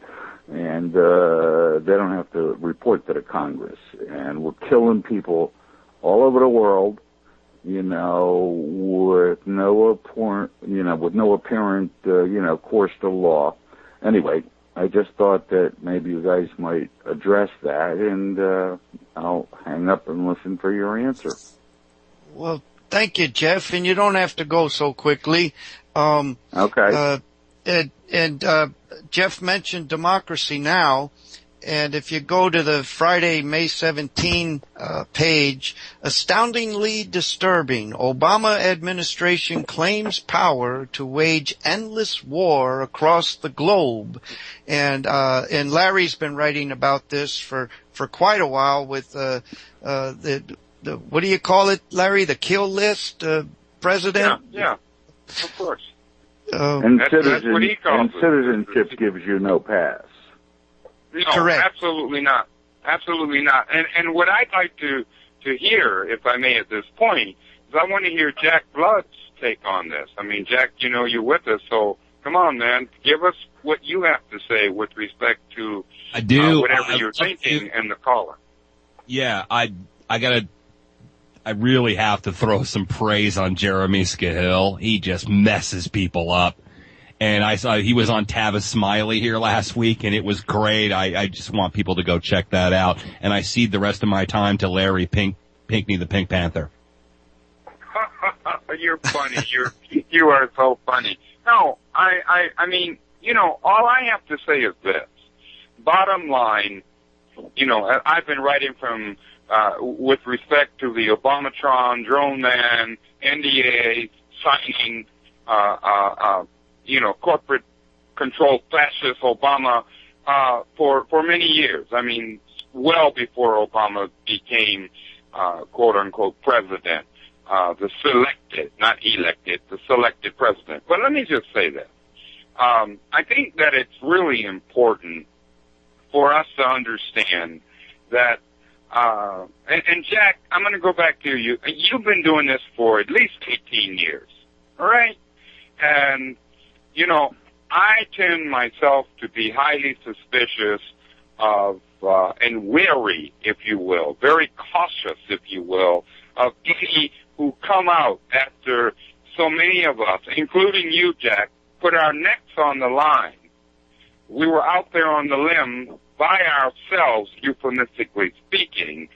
and they don't have to report to the Congress. And we're killing people all over the world, with no with no apparent, course to law. Anyway, I just thought that maybe you guys might address that, and I'll hang up and listen for your answer. Well, thank you, Jeff, and you don't have to go so quickly. Okay. Jeff mentioned Democracy Now!, and if you go to the Friday, May 17 page, astoundingly disturbing, Obama administration claims power to wage endless war across the globe. And Larry's been writing about this for quite a while with the what do you call it, Larry? The kill list, president? Yeah, of course. And that's what he calls it. Citizenship gives you no pass. No, correct. Absolutely not. Absolutely not. And what I'd like to hear, if I may at this point, is I want to hear Jack Blood's take on this. I mean, Jack, you're with us, so come on, man. Give us what you have to say with respect to whatever you're thinking and the caller. Yeah, I really have to throw some praise on Jeremy Scahill. He just messes people up. And I saw he was on Tavis Smiley here last week, and it was great. I just want people to go check that out. And I cede the rest of my time to Larry Pinkney, the Pink Panther. You're funny. You are so funny. No, I mean, all I have to say is this. Bottom line, I've been writing from with respect to the Obamatron, Drone Man, NDA, signing, corporate controlled fascist Obama, for many years. I mean, well before Obama became, quote unquote, president, the selected, not elected, the selected president. But let me just say that. I think that it's really important for us to understand that, and Jack, I'm going to go back to you. You've been doing this for at least 18 years, all right? And, I tend myself to be highly suspicious of, and wary, if you will, very cautious, if you will, of any who come out after so many of us, including you, Jack, put our necks on the line. We were out there on the limb by ourselves, euphemistically speaking,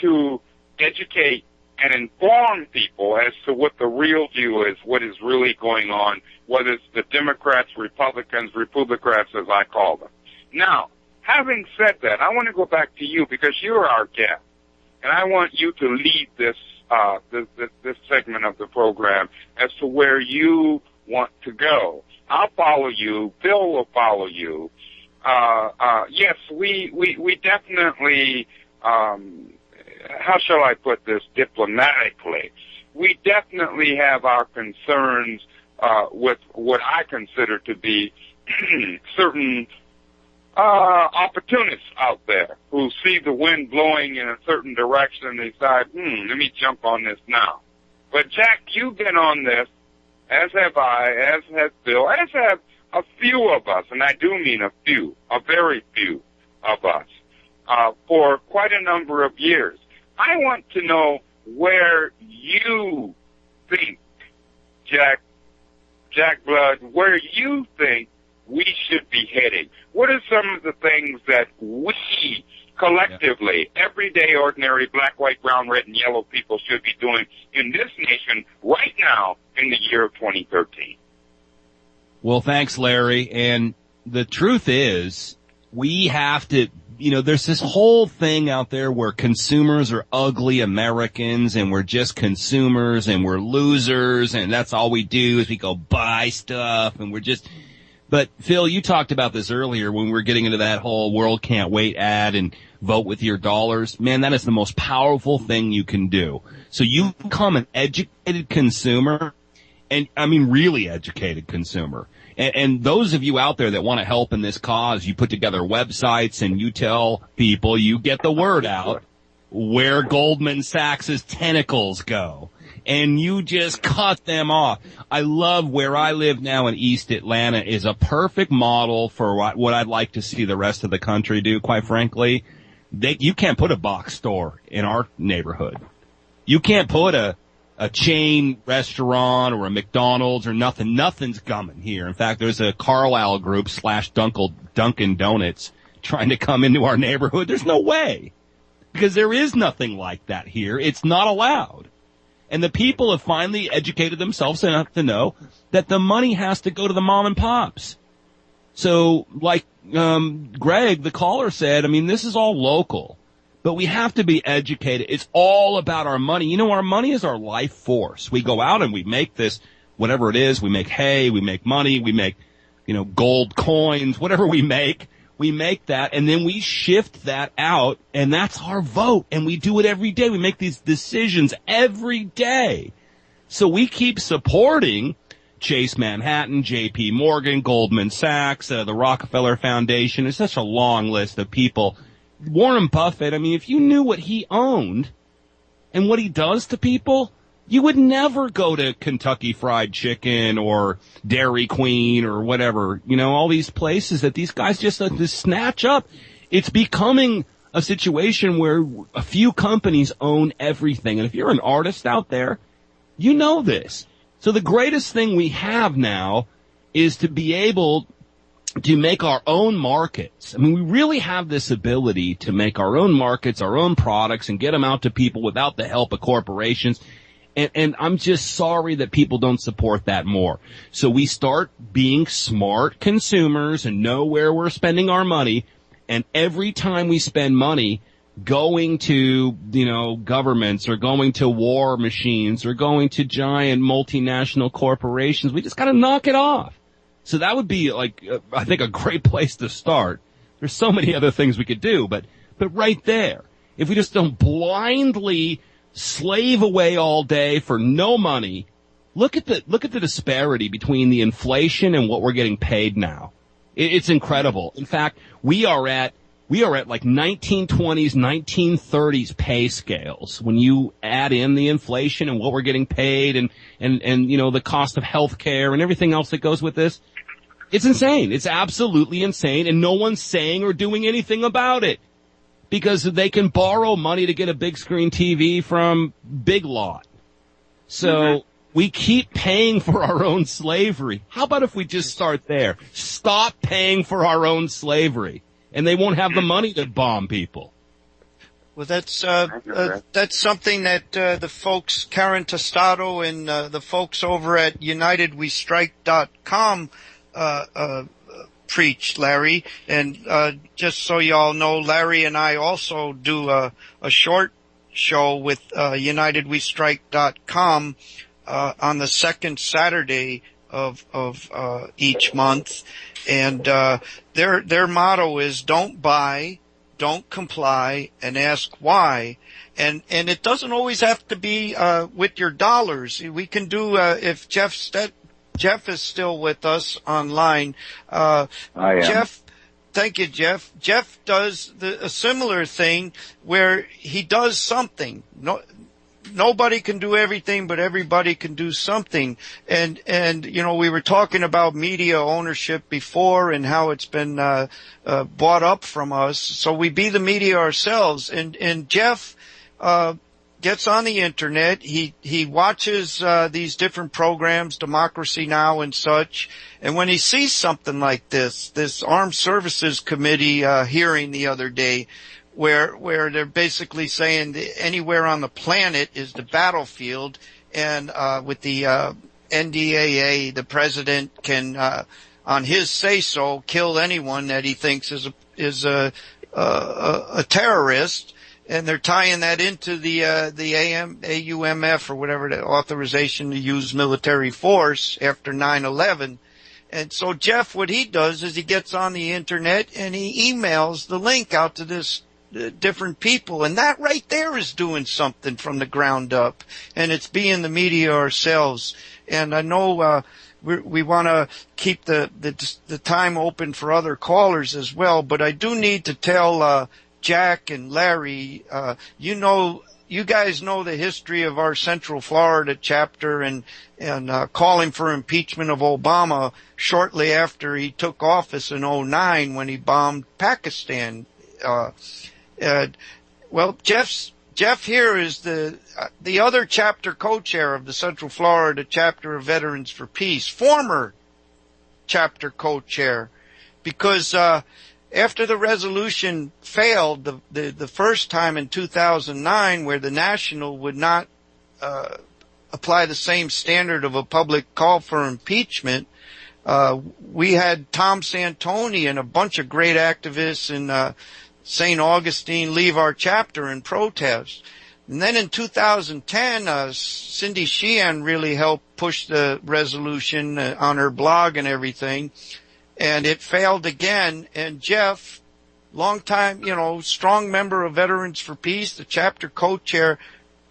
to educate and inform people as to what the real view is, what is really going on, whether it's the Democrats, Republicans, Republicrats, as I call them. Now, having said that, I want to go back to you because you're our guest, and I want you to lead this this segment of the program as to where you want to go. I'll follow you. Bill will follow you. Yes, we definitely, how shall I put this diplomatically? We definitely have our concerns with what I consider to be certain opportunists out there who see the wind blowing in a certain direction and they decide, let me jump on this now. But Jack, you've been on this, as have I, as has Bill, as have a few of us, and I do mean a few, a very few of us, for quite a number of years. I want to know where you think, Jack Blood, where you think we should be heading. What are some of the things that we collectively, everyday, ordinary, black, white, brown, red, and yellow people should be doing in this nation right now in the year of 2013? Well, thanks, Larry. And the truth is, we have to, there's this whole thing out there where consumers are ugly Americans and we're just consumers and we're losers and that's all we do is we go buy stuff and we're just... But, Phil, you talked about this earlier when we were getting into that whole world can't wait ad and vote with your dollars. Man, that is the most powerful thing you can do. So you become an educated consumer, and I mean really educated consumer. And those of you out there that want to help in this cause, you put together websites and you tell people, you get the word out where Goldman Sachs's tentacles go. And you just cut them off. I love where I live now in East Atlanta is a perfect model for what I'd like to see the rest of the country do, quite frankly. You can't put a box store in our neighborhood. You can't put a a chain restaurant or a McDonald's or nothing. Nothing's coming here. In fact, there's a Carlisle group / Dunkin' Donuts trying to come into our neighborhood. There's no way, because there is nothing like that here. It's not allowed. And the people have finally educated themselves enough to know that the money has to go to the mom and pops. So, like Greg, the caller, said, I mean, this is all local. But we have to be educated. It's all about our money. You know, our money is our life force. We go out and we make this, whatever it is, we make hay, we make money, we make, gold coins, whatever we make that, and then we shift that out, and that's our vote. And we do it every day. We make these decisions every day. So we keep supporting Chase Manhattan, J.P. Morgan, Goldman Sachs, the Rockefeller Foundation. It's such a long list of people. Warren Buffett, I mean, if you knew what he owned and what he does to people, you would never go to Kentucky Fried Chicken or Dairy Queen or whatever, all these places that these guys just snatch up. It's becoming a situation where a few companies own everything. And if you're an artist out there, you know this. So the greatest thing we have now is to be able to make our own markets. I mean, we really have this ability to make our own markets, our own products, and get them out to people without the help of corporations. And I'm just sorry that people don't support that more. So we start being smart consumers and know where we're spending our money. And every time we spend money going to, governments or going to war machines or going to giant multinational corporations, we just got to knock it off. So that would be, I think, a great place to start. There's so many other things we could do, but right there, if we just don't blindly slave away all day for no money, look at the disparity between the inflation and what we're getting paid now. It's incredible. In fact, we are at like 1920s, 1930s pay scales when you add in the inflation and what we're getting paid and the cost of health care and everything else that goes with this. It's insane. It's absolutely insane, and no one's saying or doing anything about it because they can borrow money to get a big screen TV from Big Lot. So we keep paying for our own slavery. How about if we just start there? Stop paying for our own slavery, and they won't have the money to bomb people. Well, that's something that the folks, Karen Tostado and the folks over at UnitedWeStrike.com preach, Larry. And just so you all know, Larry and I also do a short show with UnitedWeStrike.com on the second Saturday of each month. And their motto is don't buy, don't comply, and ask why. And it doesn't always have to be with your dollars. We can do if Jeff is still with us online. I am. Jeff, thank you, Jeff. Jeff does a similar thing where he does something. Nobody can do everything, but everybody can do something. And we were talking about media ownership before and how it's been bought up from us. So we be the media ourselves. And Jeff gets on the internet. He watches these different programs, Democracy Now! And such. And when he sees something like this Armed Services Committee hearing the other day, where they're basically saying that anywhere on the planet is the battlefield, and with the NDAA, the president can, on his say-so, kill anyone that he thinks is a terrorist. And they're tying that into the AUMF or whatever, the authorization to use military force after 9/11. And so Jeff, what he does is he gets on the internet and he emails the link out to this different people, and that right there is doing something from the ground up, and it's being the media ourselves. And I know we want to keep the time open for other callers as well, but I do need to tell Jack and Larry, you guys know the history of our Central Florida chapter and calling for impeachment of Obama shortly after he took office in 2009 when he bombed Pakistan. Well, Jeff's Jeff here is the other chapter co-chair of the Central Florida Chapter of Veterans for Peace, former chapter co-chair, because after the resolution failed the first time in 2009, where the National would not apply the same standard of a public call for impeachment, we had Tom Santoni and a bunch of great activists in St. Augustine leave our chapter in protest. And then in 2010, Cindy Sheehan really helped push the resolution on her blog and everything. And it failed again. And Jeff, longtime, strong member of Veterans for Peace, the chapter co-chair,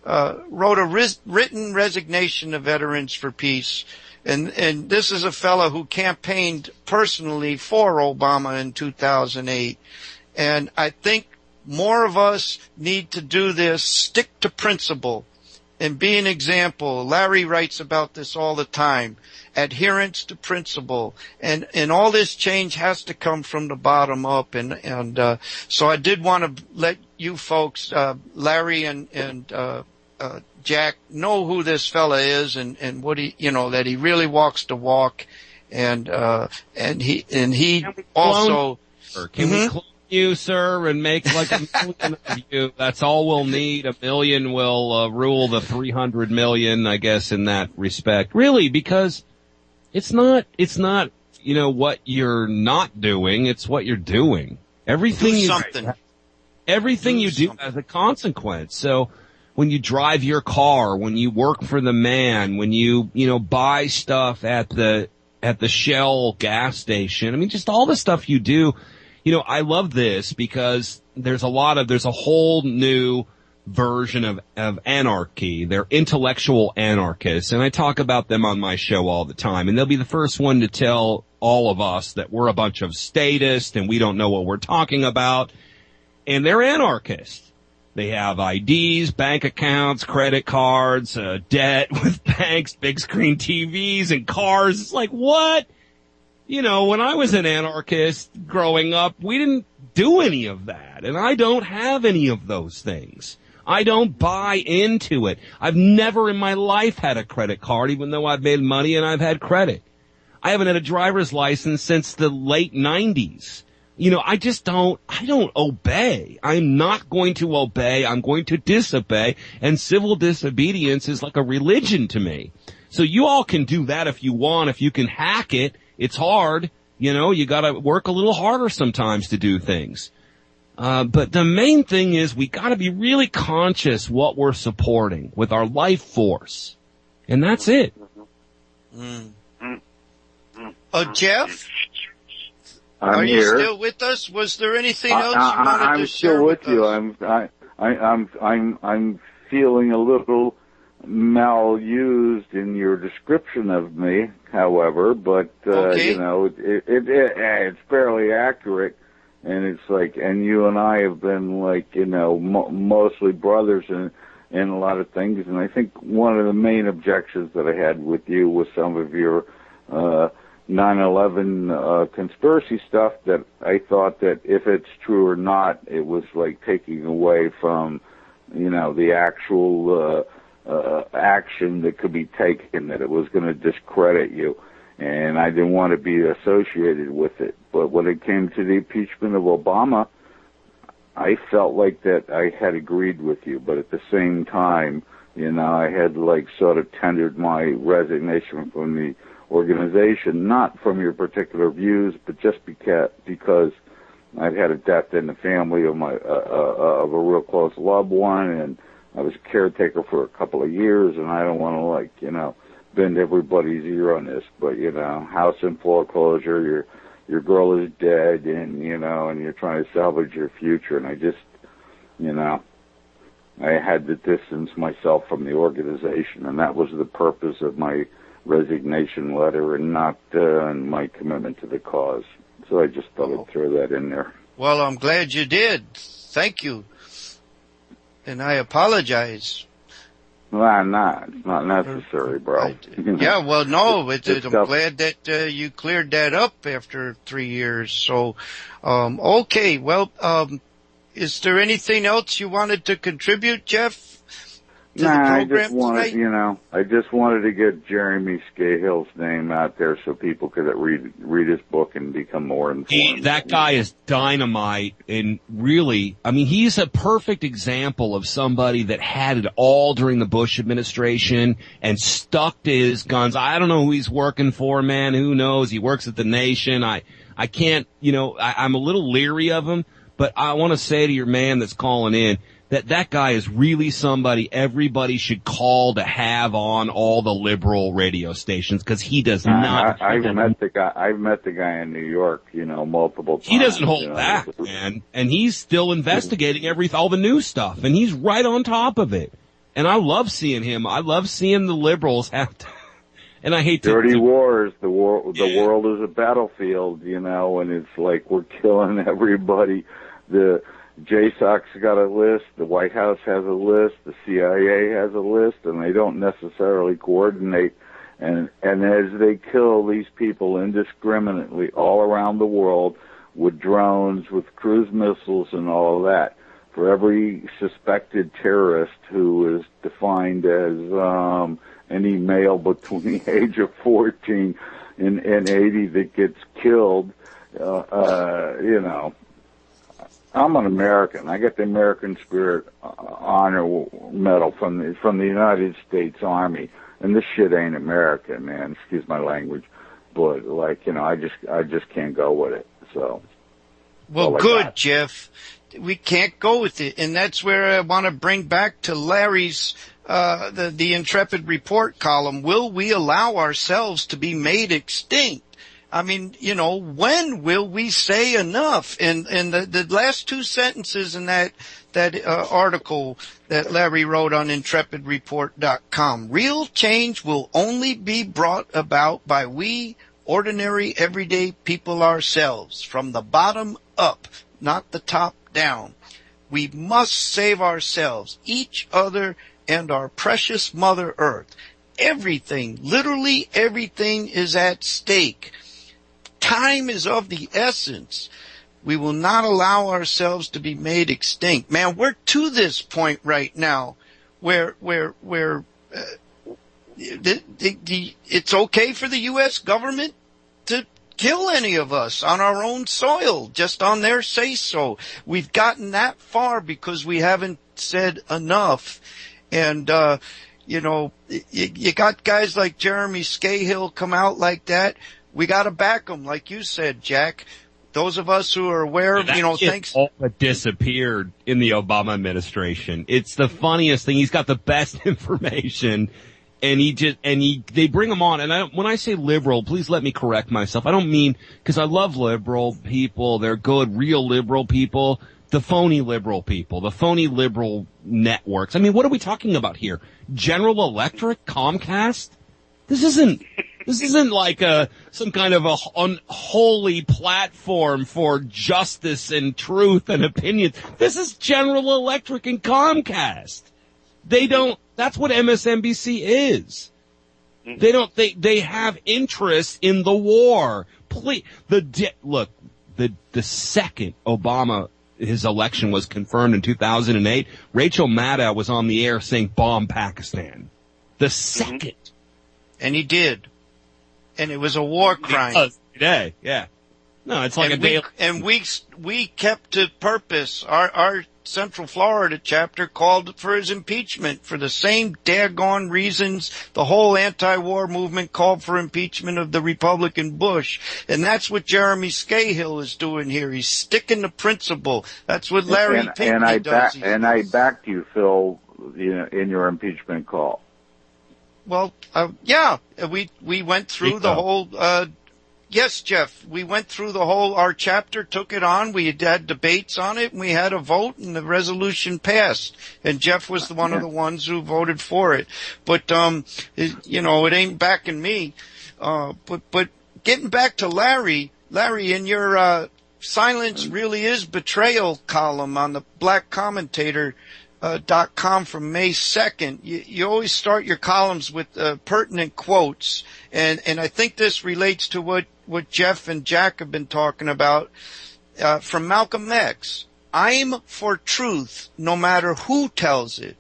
wrote a written resignation of Veterans for Peace. And this is a fellow who campaigned personally for Obama in 2008. And I think more of us need to do this, stick to principle, and be an example. Larry writes about this all the time. Adherence to principle. And all this change has to come from the bottom up. And so I did want to let you folks, Larry and Jack, know who this fella is and what he, that he really walks the walk. And he also. Can we clone you, sir, and make like 1 million of you? That's all we'll need. 1 million will rule the 300 million, I guess, in that respect. Really, because it's not what you're not doing, it's what you're doing. Everything you do has a consequence. So when you drive your car, when you work for the man, when you buy stuff at the Shell gas station, I mean, just all the stuff you do. I love this because there's a whole new version of anarchy. They're intellectual anarchists, and I talk about them on my show all the time. And they'll be the first one to tell all of us that we're a bunch of statists and we don't know what we're talking about. And they're anarchists. They have IDs, bank accounts, credit cards, debt with banks, big screen TVs, and cars. It's like, what? When I was an anarchist growing up, we didn't do any of that. And I don't have any of those things. I don't buy into it. I've never in my life had a credit card, even though I've made money and I've had credit. I haven't had a driver's license since the late 90s. I don't obey. I'm not going to obey. I'm going to disobey. And civil disobedience is like a religion to me. So you all can do that if you want. If you can hack it, it's hard. You gotta work a little harder sometimes to do things. But the main thing is we gotta be really conscious what we're supporting with our life force. And that's it. Jeff? Are you here. Still with us? Was there anything else you wanted to share still with you. us? I'm feeling a little malused in your description of me, however, but okay. It's fairly accurate, and it's like, and you and I have been like, mostly brothers in a lot of things, and I think one of the main objections that I had with you was some of your 9/11 conspiracy stuff, that I thought that if it's true or not, it was like taking away from, the actual action that could be taken, that it was going to discredit you, and I didn't want to be associated with it. But when it came to the impeachment of Obama, I felt like that I had agreed with you, but at the same time, I had like sort of tendered my resignation from the organization, not from your particular views, but just because I've had a death in the family of of a real close loved one, and I was a caretaker for a couple of years, and I don't want to bend everybody's ear on this, but house in foreclosure, your girl is dead, and and you're trying to salvage your future, and I just I had to distance myself from the organization, and that was the purpose of my resignation letter, and not my commitment to the cause. So I just thought I'd throw that in there. Well, I'm glad you did. Thank you. And I apologize. Well, it's not necessary, bro. Yeah, well, no, I'm glad that you cleared that up after 3 years. So, okay, well, is there anything else you wanted to contribute, Jeff? I just wanted to get Jeremy Scahill's name out there so people could read his book and become more informed. That guy is dynamite, and really, I mean, he's a perfect example of somebody that had it all during the Bush administration and stuck to his guns. I don't know who he's working for, man. Who knows? He works at the Nation. I can't, I'm a little leery of him, but I want to say to your man that's calling in, that guy is really somebody everybody should call to have on all the liberal radio stations, because he does not. I've met the guy in New York, multiple times. He doesn't hold back, man, and he's still investigating all the new stuff, and he's right on top of it. And I love seeing him. I love seeing the liberals have to. And I hate dirty wars. The world is a battlefield, and it's like we're killing everybody. The JSOC's got a list, the White House has a list, the CIA has a list, and they don't necessarily coordinate. And as they kill these people indiscriminately all around the world with drones, with cruise missiles and all of that, for every suspected terrorist who is defined as any male between the age of 14 and 80 that gets killed, I'm an American. I get the American Spirit Honor Medal from the United States Army, and this shit ain't American, man. Excuse my language, but I just can't go with it. So, well, good, Jeff. We can't go with it, and that's where I want to bring back to Larry's the Intrepid Report column. Will we allow ourselves to be made extinct? I mean, when will we say enough? And the last two sentences in that article that Larry wrote on intrepidreport.com, real change will only be brought about by we ordinary everyday people ourselves, from the bottom up, not the top down. We must save ourselves, each other, and our precious Mother Earth. Everything, literally everything, is at stake. Time is of the essence. We will not allow ourselves to be made extinct. Man, we're to this point right now where it's okay for the U.S. government to kill any of us on our own soil, just on their say-so. We've gotten that far because we haven't said enough. And, you got guys like Jeremy Scahill come out like that. We got to back them, like you said, Jack. Those of us who are aware of, things. All but disappeared in the Obama administration. It's the funniest thing. He's got the best information, and they bring him on. And when I say liberal, please let me correct myself. I don't mean, because I love liberal people. They're good, real liberal people. The phony liberal people, the phony liberal networks. I mean, what are we talking about here? General Electric, Comcast? This isn't like some kind of a unholy platform for justice and truth and opinion. This is General Electric and Comcast. That's what MSNBC is. They have interest in the war. Please, the second Obama, his election was confirmed in 2008, Rachel Maddow was on the air saying bomb Pakistan. The second. And he did. And it was a war crime. Today, yeah. No, it's like a day. And we kept to purpose. Our Central Florida chapter called for his impeachment for the same daggone reasons the whole anti-war movement called for impeachment of the Republican Bush. And that's what Jeremy Scahill is doing here. He's sticking to principle. That's what Larry Pinkney does. And I backed you, Phil, in your impeachment call. Well, yeah, we went through the whole, yes, Jeff, we went through the whole, our chapter took it on, we had debates on it, and we had a vote, and the resolution passed. And Jeff was one of the ones who voted for it. But, it ain't backing me. But getting back to Larry, in your, Silence Really Is Betrayal column on the Black Commentator, .com from May 2nd, you always start your columns with pertinent quotes, and I think this relates to what Jeff and Jack have been talking about from Malcolm X. I'm for truth, no matter who tells it.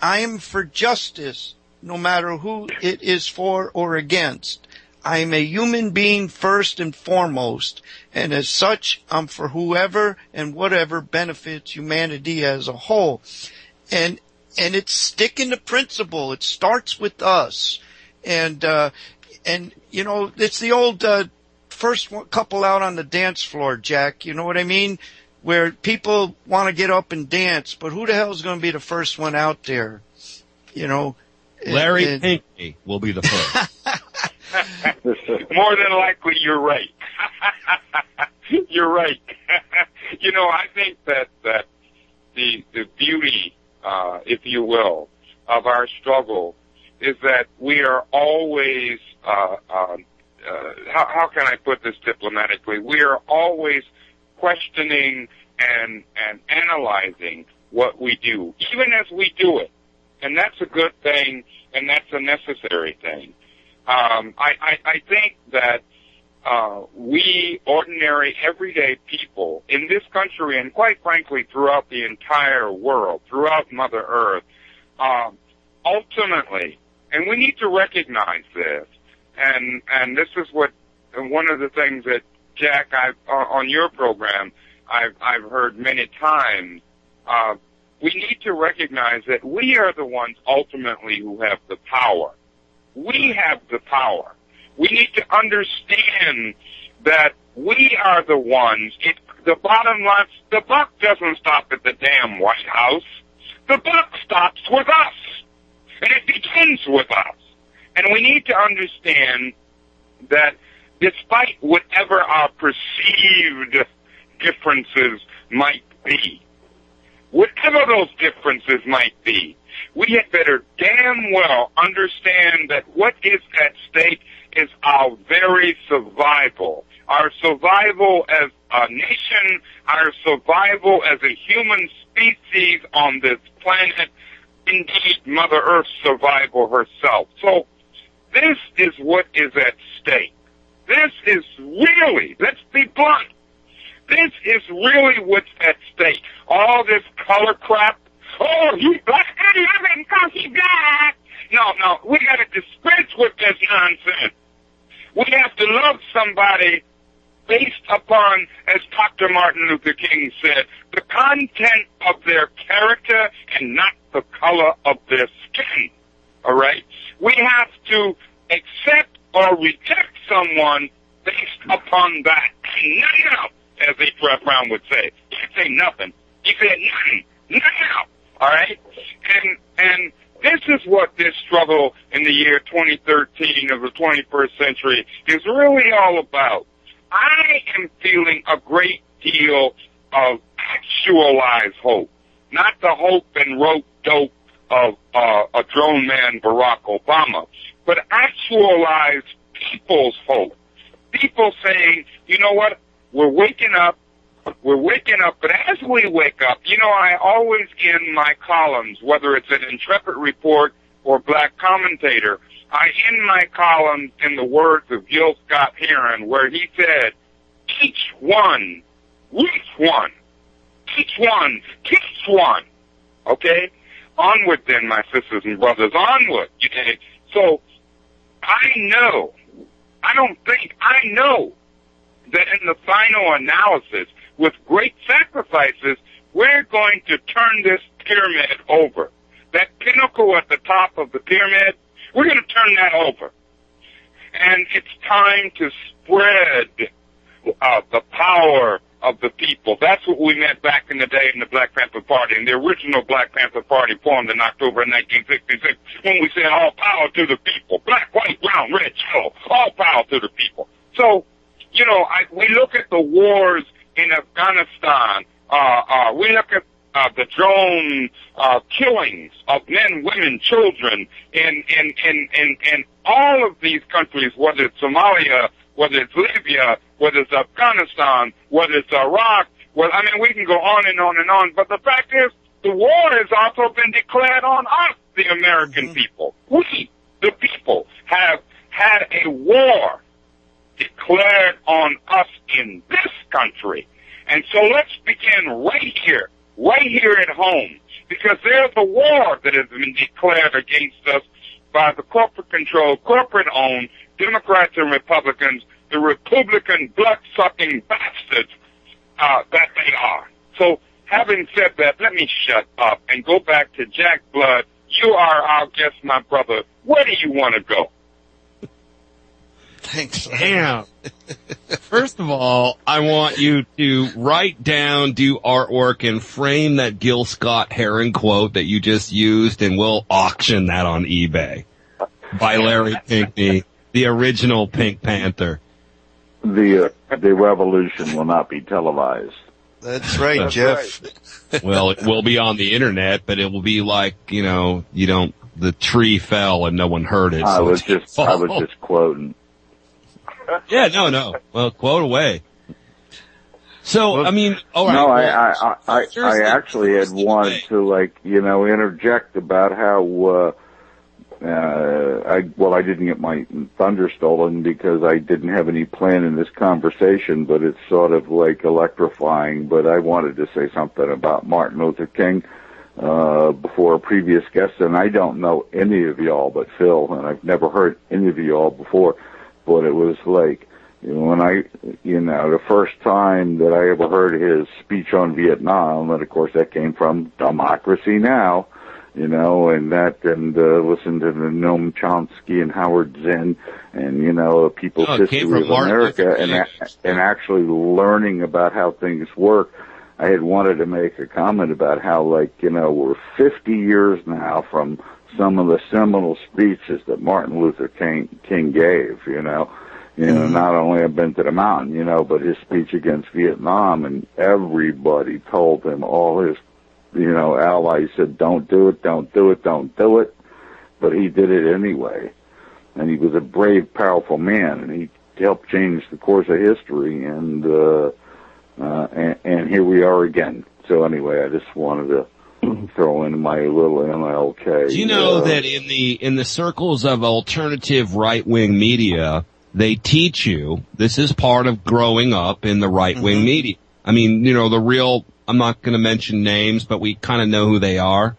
I am for justice, no matter who it is for or against. I am a human being first and foremost, and as such, I'm for whoever and whatever benefits humanity as a whole. And it's sticking to principle. It starts with us. And you know, it's the old first couple out on the dance floor, Jack. You know what I mean? Where people want to get up and dance, but who the hell is going to be the first one out there? You know, Larry Pinkney will be the first. More than likely, you're right. You're right. You know, I think that the beauty, if you will, of our struggle is that we are always, how can I put this diplomatically? We are always questioning and analyzing what we do, even as we do it. And that's a good thing, and that's a necessary thing. I think that we ordinary, everyday people in this country, and quite frankly throughout the entire world, throughout Mother Earth, ultimately, and we need to recognize this, and this is what one of the things that, Jack, on your program, I've heard many times. We need to recognize that we are the ones ultimately who have the power. We have the power. We need to understand that we are the ones. The bottom line, the buck doesn't stop at the damn White House. The buck stops with us. And it begins with us. And we need to understand that despite whatever our perceived differences might be, whatever those differences might be, we had better damn well understand that what is at stake is our very survival. Our survival as a nation, our survival as a human species on this planet, indeed Mother Earth's survival herself. So this is what is at stake. This is really, let's be blunt, this is really what's at stake. All this color crap. Oh, he's black. I love him because he's black. No, we got to dispense with this nonsense. We have to love somebody based upon, as Dr. Martin Luther King said, the content of their character and not the color of their skin. All right? We have to accept or reject someone based upon that. Nothing else, as A. Brown would say. He didn't say nothing. He said nothing. Nothing else. All right? And this is what this struggle in the year 2013 of the 21st century is really all about. I am feeling a great deal of actualized hope, not the hope and rope dope of a drone man Barack Obama, but actualized people's hope. People saying, you know what, we're waking up, but as we wake up, you know, I always end my columns, whether it's an Intrepid Report or Black Commentator, I end my columns in the words of Gil Scott-Heron, where he said, each one, reach one, teach one, teach one. Okay? Onward then, my sisters and brothers, onward. So, I know that in the final analysis, with great sacrifices, we're going to turn this pyramid over. That pinnacle at the top of the pyramid, we're going to turn that over. And it's time to spread the power of the people. That's what we meant back in the day in the Black Panther Party, in the original Black Panther Party formed in October 1966, when we said all power to the people. Black, white, brown, red, yellow, all power to the people. So, you know, we look at the wars in Afghanistan. We look at the drone killings of men, women, children in all of these countries, whether it's Somalia, whether it's Libya, whether it's Afghanistan, whether it's Iraq. Well, I mean, we can go on and on and on. But the fact is, the war has also been declared on us, the American people. We, the people, have had a war declared on us in this country. And so let's begin right here at home, because there's a war that has been declared against us by the corporate-controlled, corporate-owned Democrats and Republicans, the Republican blood-sucking bastards that they are. So, having said that, let me shut up and go back to Jack Blood. You are our guest, my brother. Where do you want to go? Thanks. Damn. First of all, I want you to write down, do artwork, and frame that Gil Scott Heron quote that you just used, and we'll auction that on eBay. By Larry Pinkney, the original Pink Panther. The revolution will not be televised. That's right, Jeff. Right. Well, it will be on the internet, but it will be like, the tree fell and no one heard it. I was just quoting. Yeah, no. Well, quote away. So, all right. No, I actually had wanted to, interject about how, I didn't get my thunder stolen because I didn't have any plan in this conversation, but it's sort of like electrifying. But I wanted to say something about Martin Luther King, before a previous guest, and I don't know any of y'all but Phil, and I've never heard any of y'all before. But it was like, when the first time that I ever heard his speech on Vietnam, and of course that came from Democracy Now!, and listen to the Noam Chomsky and Howard Zinn, and, People's History of America, and actually learning about how things work. I had wanted to make a comment about how, we're 50 years now from some of the seminal speeches that Martin Luther King gave, not only I've been to the mountain, but his speech against Vietnam, and everybody told him, all his, allies said, don't do it, don't do it, don't do it, but he did it anyway. And he was a brave, powerful man, and he helped change the course of history, and here we are again. So anyway, I just wanted to throw in my little MLK. Do you know that in the circles of alternative right-wing media, they teach you, this is part of growing up in the right-wing media. I mean, the real, I'm not going to mention names, but we kind of know who they are.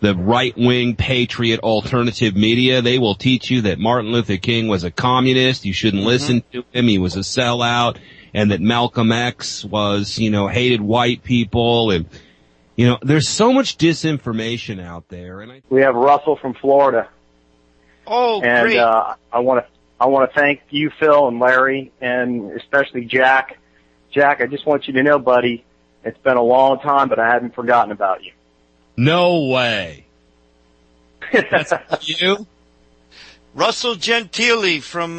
The right-wing patriot alternative media, they will teach you that Martin Luther King was a communist, you shouldn't listen to him, he was a sellout, and that Malcolm X was, hated white people, and there's so much disinformation out there. And we have Russell from Florida. Oh, and, great. I want to thank you, Phil, and Larry, and especially Jack. Jack, I just want you to know, buddy, it's been a long time, but I haven't forgotten about you. No way. That's you? Russell Gentili from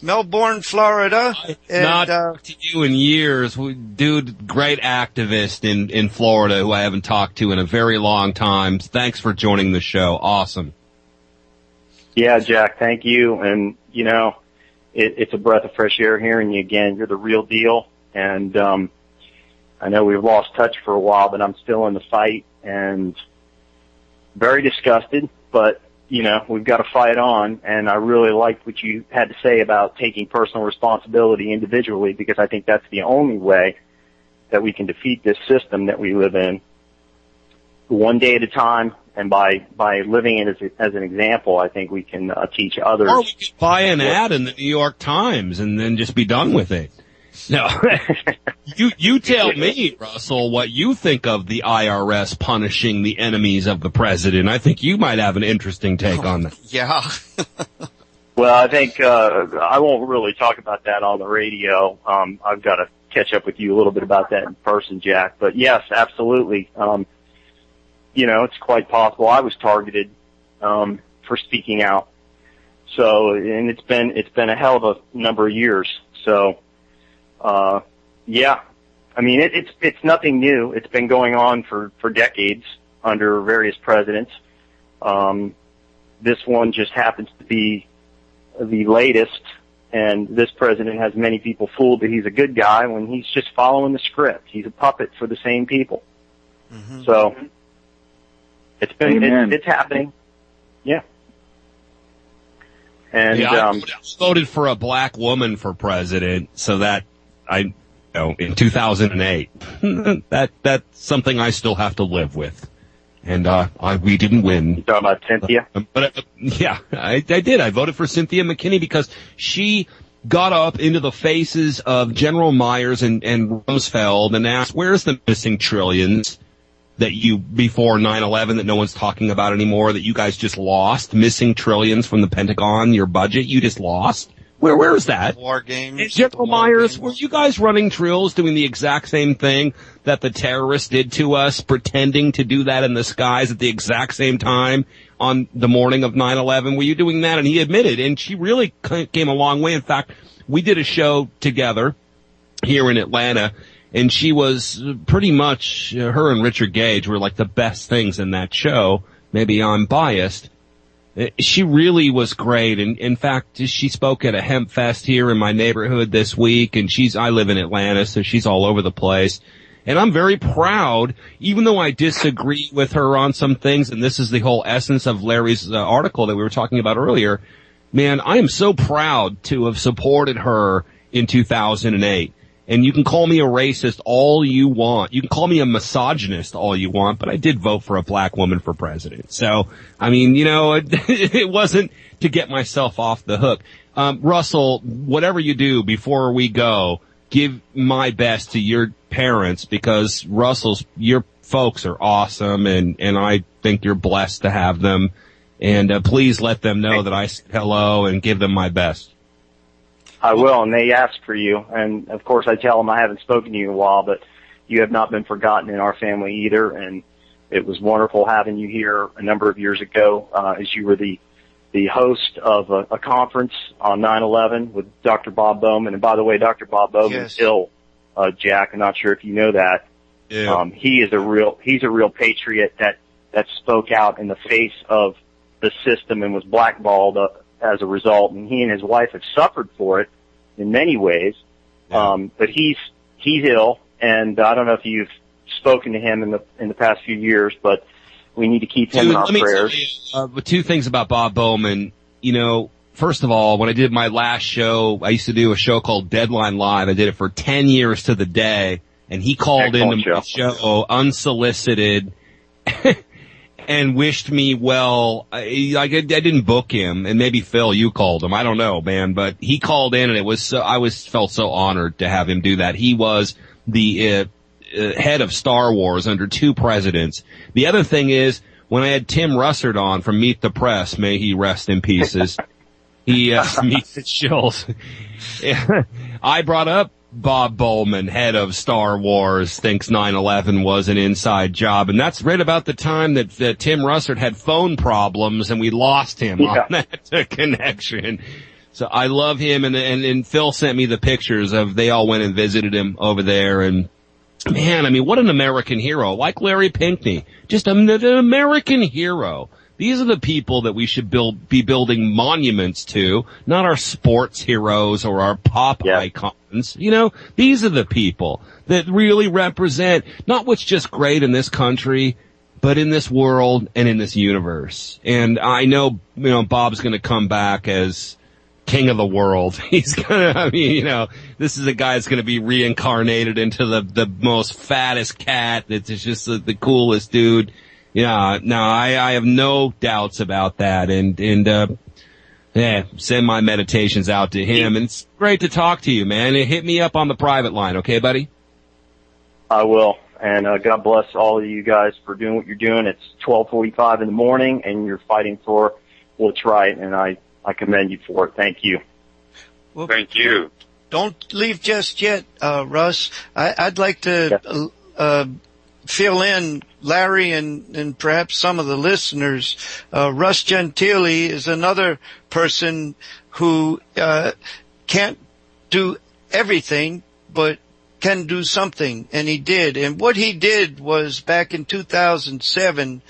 Melbourne, Florida. Not talked to you in years. Dude, great activist in Florida who I haven't talked to in a very long time. Thanks for joining the show. Awesome. Yeah, Jack, thank you. And, it's a breath of fresh air hearing you again. You're the real deal. And I know we've lost touch for a while, but I'm still in the fight and very disgusted, but we've got to fight on, and I really liked what you had to say about taking personal responsibility individually, because I think that's the only way that we can defeat this system that we live in, one day at a time, and by living it as an example, I think we can teach others. Or we could buy an ad in the New York Times and then just be done with it. No, you tell me, Russell, what you think of the IRS punishing the enemies of the president. I think you might have an interesting take on that. Yeah. Well, I think I won't really talk about that on the radio. I've got to catch up with you a little bit about that in person, Jack. But yes, absolutely. It's quite possible I was targeted for speaking out. So, and it's been a hell of a number of years. So. Yeah, I mean, it's nothing new. It's been going on for decades under various presidents. This one just happens to be the latest, and this president has many people fooled that he's a good guy when he's just following the script. He's a puppet for the same people. So it's happening. Yeah. And I voted for a black woman for president, so that in 2008. That's something I still have to live with. And we didn't win. You talking about Cynthia? But yeah, I did. I voted for Cynthia McKinney because she got up into the faces of General Myers and Rumsfeld and asked, "Where's the missing trillions that you before 9/11 that no one's talking about anymore? That you guys just lost, missing trillions from the Pentagon, your budget, you just lost." Where is that? War games. And General Myers, were you guys running drills doing the exact same thing that the terrorists did to us, pretending to do that in the skies at the exact same time on the morning of 9/11? Were you doing that? And he admitted, and she really came a long way. In fact, we did a show together here in Atlanta, and she was pretty much, her and Richard Gage were like the best things in that show. Maybe I'm biased. She really was great, and in fact, she spoke at a hemp fest here in my neighborhood this week, and I live in Atlanta, so she's all over the place. And I'm very proud, even though I disagree with her on some things, and this is the whole essence of Larry's article that we were talking about earlier, man, I am so proud to have supported her in 2008. And you can call me a racist all you want. You can call me a misogynist all you want, but I did vote for a black woman for president. So, I mean, it wasn't to get myself off the hook. Russell, whatever you do before we go, give my best to your parents because your folks are awesome and I think you're blessed to have them. And please let them know that I said hello and give them my best. I will, and they asked for you. And, of course, I tell them I haven't spoken to you in a while, but you have not been forgotten in our family either. And it was wonderful having you here a number of years ago as you were the host of a conference on 9/11 with Dr. Bob Bowman. And, by the way, Dr. Bob Bowman is ill, Jack. I'm not sure if you know that. Yeah. He's a real patriot that spoke out in the face of the system and was blackballed as a result, and he and his wife have suffered for it in many ways. But he's ill, and I don't know if you've spoken to him in the past few years, but we need to keep him in our prayers. Two things about Bob Bowman. First of all, when I did my last show, I used to do a show called Deadline Live. I did it for 10 years to the day, and he called into my show unsolicited. And wished me well. I didn't book him, and maybe Phil, you called him. I don't know, man, but he called in, and I felt so honored to have him do that. He was the head of Star Wars under 2 presidents. The other thing is, when I had Tim Russert on from Meet the Press, may he rest in pieces, he Meet the Chills. I brought up Bob Bowman, head of Star Wars, thinks 9/11 was an inside job. And that's right about the time that Tim Russert had phone problems and we lost him on that connection. So I love him. And Phil sent me the pictures of they all went and visited him over there. And man, I mean, what an American hero. Like Larry Pinkney. Just an American hero. These are the people that we should be building monuments to, not our sports heroes or our pop icons. These are the people that really represent not what's just great in this country, but in this world and in this universe. And I know, Bob's going to come back as king of the world. He's going to, this is a guy that's going to be reincarnated into the most fattest cat. That's just the coolest dude. Yeah, no, I have no doubts about that, and send my meditations out to him, and it's great to talk to you, man. Hit me up on the private line, okay, buddy? I will, and God bless all of you guys for doing what you're doing. It's 12:45 in the morning, and you're fighting for what's right, and I commend you for it. Thank you. Well, thank you. Don't leave just yet, Russ. I'd like to fill in Larry and perhaps some of the listeners. Russ Gentile is another person who can't do everything, but can do something, and he did. And what he did was, back in 2007,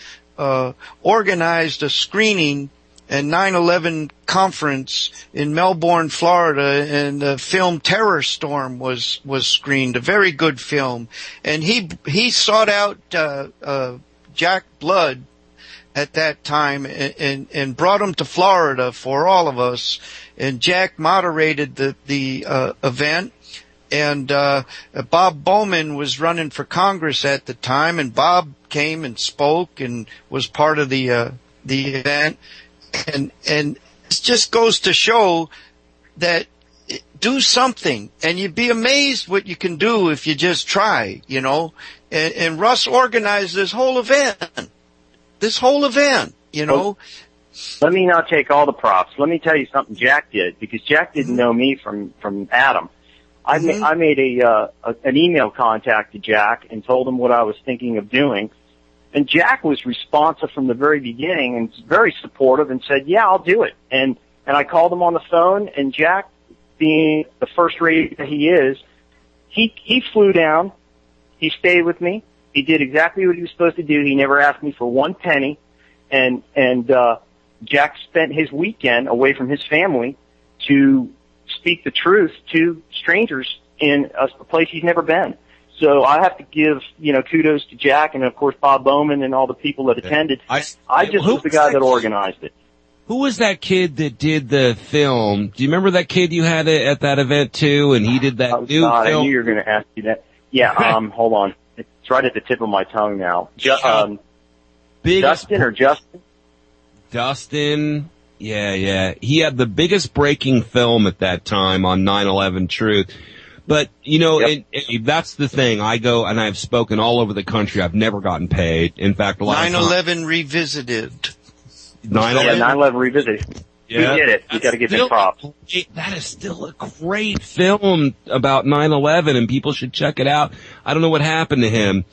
organized a screening and 9/11 conference in Melbourne, Florida, and the film Terror Storm was screened, a very good film. And he sought out Jack Blood at that time and brought him to Florida for all of us. And Jack moderated the event. And Bob Bowman was running for Congress at the time, and Bob came and spoke and was part of the event. And it just goes to show that do something, and you'd be amazed what you can do if you just try, you know. And Russ organized this whole event, you know. Let me not take all the props. Let me tell you something Jack did, because Jack didn't know me from Adam. I made an email contact to Jack and told him what I was thinking of doing. And Jack was responsive from the very beginning and very supportive and said, yeah, I'll do it. And I called him on the phone, and Jack, being the first rate that he is, he flew down. He stayed with me. He did exactly what he was supposed to do. He never asked me for one penny. And Jack spent his weekend away from his family to speak the truth to strangers in a place he's never been. So I have to give, kudos to Jack and, of course, Bob Bowman and all the people that attended. I just was the guy that organized it. Who was that kid that did the film? Do you remember that kid you had at that event, too? And he did that new film? I knew you were going to ask me that. Yeah, hold on. It's right at the tip of my tongue now. Dustin or Justin? Dustin. Yeah. He had the biggest breaking film at that time on 9/11 Truth. But, yep. and that's the thing. I go, and I've spoken all over the country. I've never gotten paid. In fact, 9/11 Revisited. 9/11 Revisited. Yeah. He did it. You got to give him props. That is still a great film about 9/11, and people should check it out. I don't know what happened to him.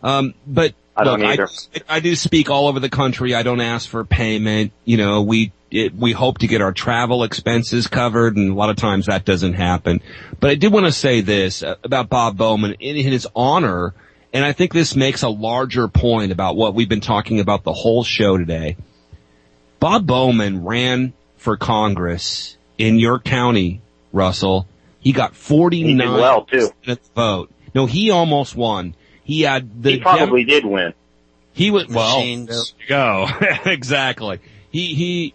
But I don't either. I do speak all over the country. I don't ask for payment. We hope to get our travel expenses covered, and a lot of times that doesn't happen. But I did want to say this about Bob Bowman in his honor, and I think this makes a larger point about what we've been talking about the whole show today. Bob Bowman ran for Congress in your county, Russell. He got 49% he did well, too. of the vote. No, he almost won. He probably did win. He was, well, there you go. Exactly. He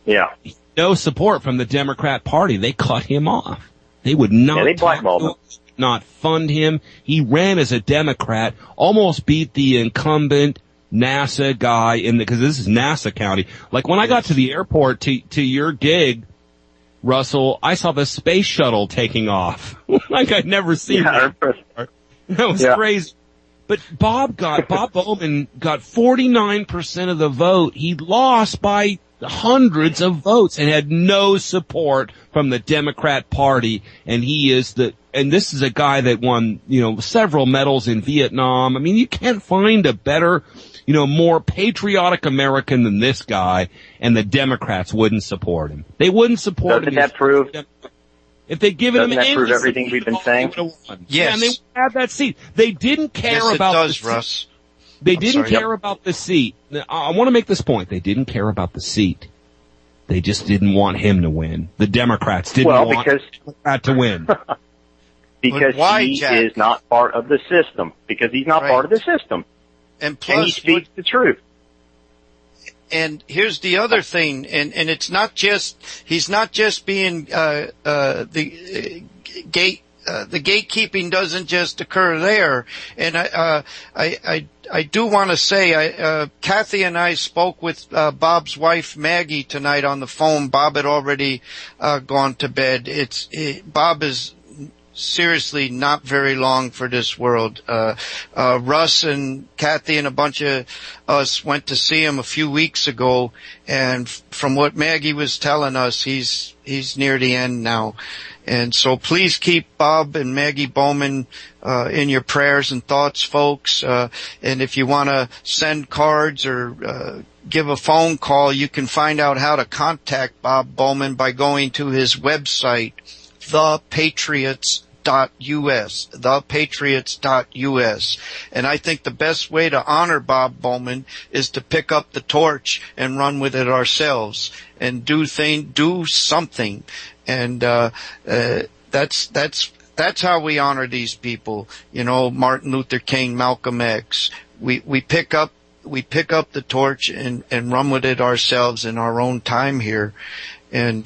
no support from the Democrat Party. They cut him off. They would not, they blackballed him. Not fund him. He ran as a Democrat, almost beat the incumbent NASA guy because this is NASA County. Like when I got to the airport to your gig, Russell, I saw the space shuttle taking off. Like I'd never seen that. That was crazy. But Bob Bowman got 49% of the vote. He lost by hundreds of votes and had no support from the Democrat Party. And this is a guy that won, several medals in Vietnam. I mean, you can't find a better, more patriotic American than this guy, and the Democrats wouldn't support him. They wouldn't support him. Doesn't that prove? If they'd given him that prove everything we've been saying? Yes. Yeah, and they would have that seat. They didn't care about the seat. Russ. They didn't care about the seat. I want to make this point. They didn't care about the seat. They just didn't want him to win. The Democrats didn't want that to win. Because he is not part of the system. Because he's not part of the system. And plus, he speaks the truth. And here's the other thing, and it's not just, he's not just being, the gatekeeping doesn't just occur there. And I do want to say, Kathy and I spoke with, Bob's wife Maggie tonight on the phone. Bob had already, gone to bed. Bob is seriously not very long for this world. Russ and Kathy and a bunch of us went to see him a few weeks ago, and from what Maggie was telling us, he's near the end now. And so please keep Bob and Maggie Bowman in your prayers and thoughts, folks. And if you want to send cards or give a phone call, you can find out how to contact Bob Bowman by going to his website, thepatriots.us, thepatriots.us. And I think the best way to honor Bob Bowman is to pick up the torch and run with it ourselves and do something. And that's how we honor these people. Martin Luther King, Malcolm X. We pick up the torch and run with it ourselves in our own time here. And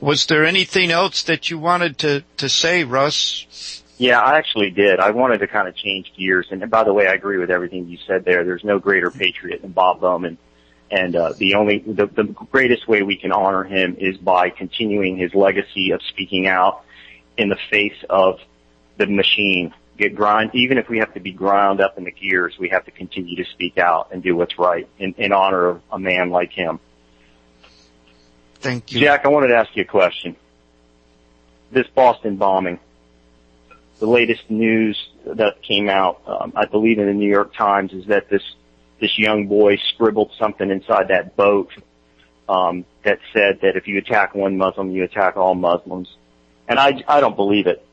Was there anything else that you wanted to say, Russ? Yeah, I actually did. I wanted to kind of change gears. And by the way, I agree with everything you said there. There's no greater patriot than Bob Bowman. And the greatest way we can honor him is by continuing his legacy of speaking out in the face of the machine. Even if we have to be ground up in the gears, we have to continue to speak out and do what's right in honor of a man like him. Thank you. Jack, I wanted to ask you a question. This Boston bombing, the latest news that came out, I believe in the New York Times, is that this young boy scribbled something inside that boat that said that if you attack one Muslim, you attack all Muslims. And I don't believe it.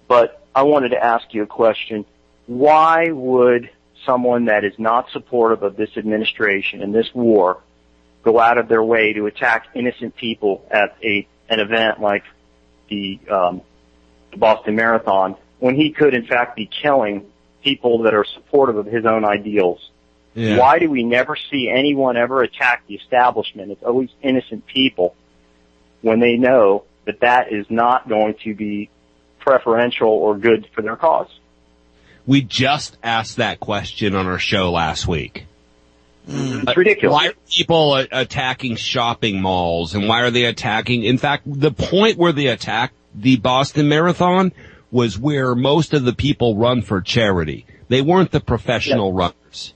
But I wanted to ask you a question. Why would someone that is not supportive of this administration and this war go out of their way to attack innocent people at an event like the Boston Marathon when he could, in fact, be killing people that are supportive of his own ideals? Yeah. Why do we never see anyone ever attack the establishment? It's always innocent people when they know that that is not going to be preferential or good for their cause. We just asked that question on our show last week. It's ridiculous. Why are people attacking shopping malls, and why are they attacking? In fact, the point where they attacked the Boston Marathon was where most of the people run for charity. They weren't the professional runners.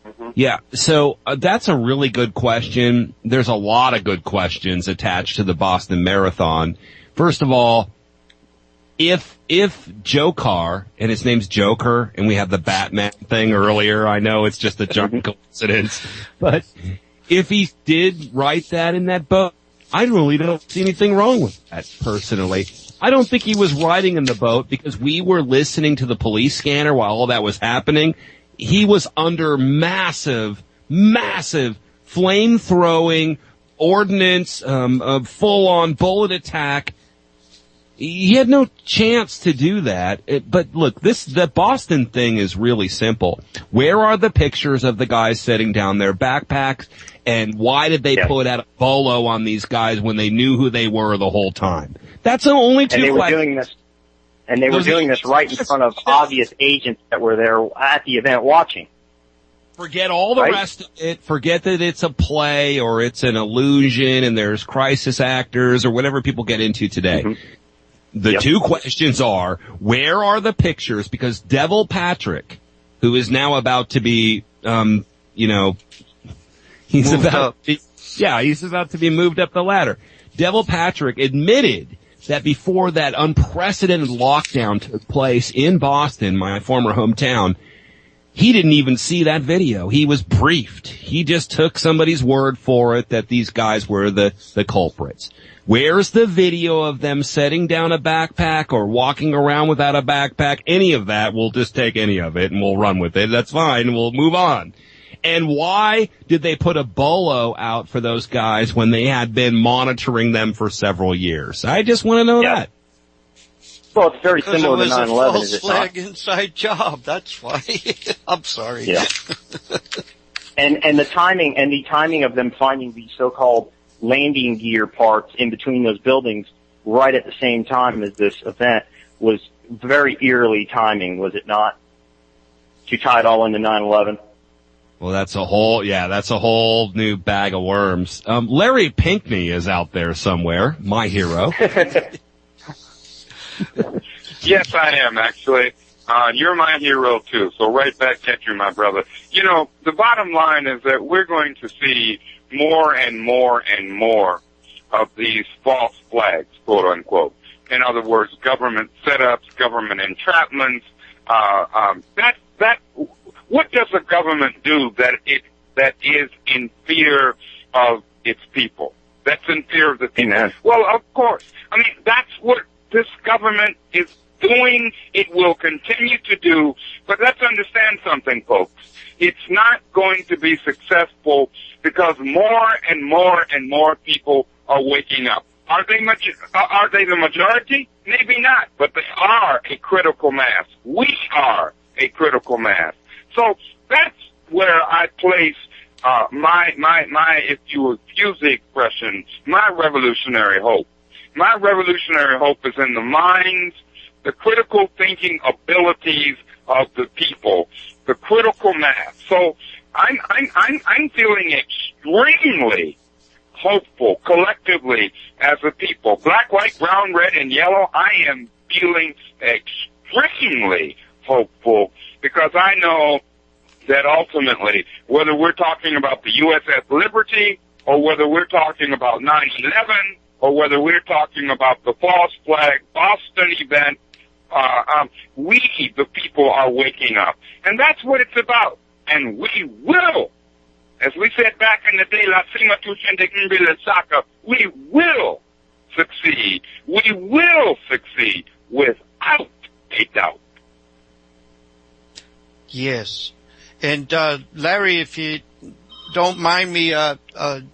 Mm-hmm. Yeah, so that's a really good question. There's a lot of good questions attached to the Boston Marathon. First of all, if Joker, and his name's Joker, and we had the Batman thing earlier, I know it's just a junk coincidence, but if he did write that in that boat, I really don't see anything wrong with that, personally. I don't think he was riding in the boat because we were listening to the police scanner while all that was happening. He was under massive flame-throwing ordnance, full-on bullet attack. He had no chance to do that. But look, the Boston thing is really simple. Where are the pictures of the guys setting down their backpacks? And why did they put out a bolo on these guys when they knew who they were the whole time? That's the only two questions. They were doing this right in front of obvious agents that were there at the event watching. Forget all the rest of it. Forget that it's a play or it's an illusion and there's crisis actors or whatever people get into today. Mm-hmm. The two questions are, where are the pictures? Because Devil Patrick, who is now about to be, he's about to be moved up the ladder. Devil Patrick admitted that before that unprecedented lockdown took place in Boston, my former hometown, he didn't even see that video. He was briefed. He just took somebody's word for it that these guys were the culprits. Where's the video of them setting down a backpack or walking around without a backpack? Any of that, we'll just take any of it and we'll run with it. That's fine. We'll move on. And why did they put a bolo out for those guys when they had been monitoring them for several years? I just want to know that. Well, it's very similar to 9/11. It was a false flag inside job. That's why. I'm sorry. Yeah. and the timing of them finding the so-called landing gear parts in between those buildings right at the same time as this event was very eerily timing, was it not? To tie it all into 9/11. Well, that's a whole new bag of worms. Larry Pinkney is out there somewhere, my hero. Yes, I am, actually. You're my hero, too, so right back at you, my brother. You know, the bottom line is that we're going to see more and more and more of these false flags, quote unquote. In other words, government setups, government entrapments. What does a government do that is in fear of its people? That's in fear of the people. Amen. Well, of course. I mean, that's what this government is doing. It will continue to do. But let's understand something, folks. It's not going to be successful because more and more and more people are waking up. Are they the majority? Maybe not, but they are a critical mass. We are a critical mass. So that's where I place my, if you excuse the expression, my revolutionary hope. My revolutionary hope is in the minds, the critical thinking abilities of the people, the critical mass. So I'm feeling extremely hopeful collectively as a people. Black, white, brown, red, and yellow, I am feeling extremely hopeful because I know that ultimately, whether we're talking about the USS Liberty or whether we're talking about 9/11 or whether we're talking about the false flag Boston event, we, the people, are waking up. And that's what it's about. And we will, as we said back in the day, La Cima de Saka, we will succeed. We will succeed without a doubt. Yes. And Larry, if you don't mind me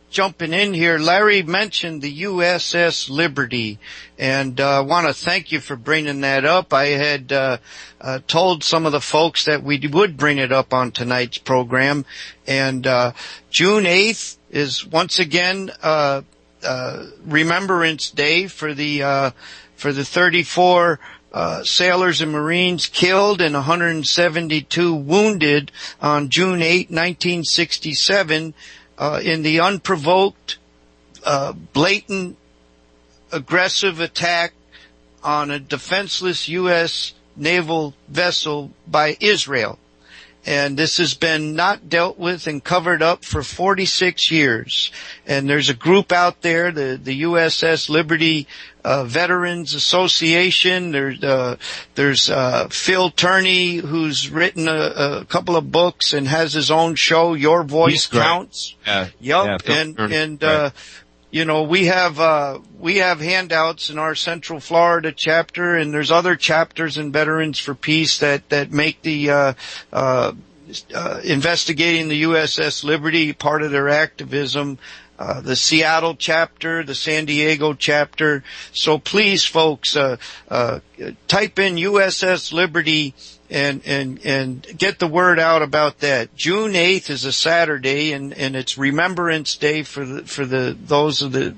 jumping in here, Larry mentioned the USS Liberty, and I want to thank you for bringing that up. I had told some of the folks that we would bring it up on tonight's program, and June 8th is once again Remembrance Day for the 34 sailors and Marines killed and 172 wounded on June 8, 1967, in the unprovoked, blatant, aggressive attack on a defenseless U.S. naval vessel by Israel. And this has been not dealt with and covered up for 46 years. And there's a group out there, the USS Liberty Veterans Association. There's Phil Turney, who's written a couple of books and has his own show, Your Voice Counts. Yup. Yeah, and you know, we have handouts in our Central Florida chapter, and there's other chapters in Veterans for Peace that make the investigating the USS Liberty part of their activism. The Seattle chapter, the San Diego chapter. So please, folks, type in USS Liberty and get the word out about that. June 8th is a Saturday, and it's Remembrance Day for those of the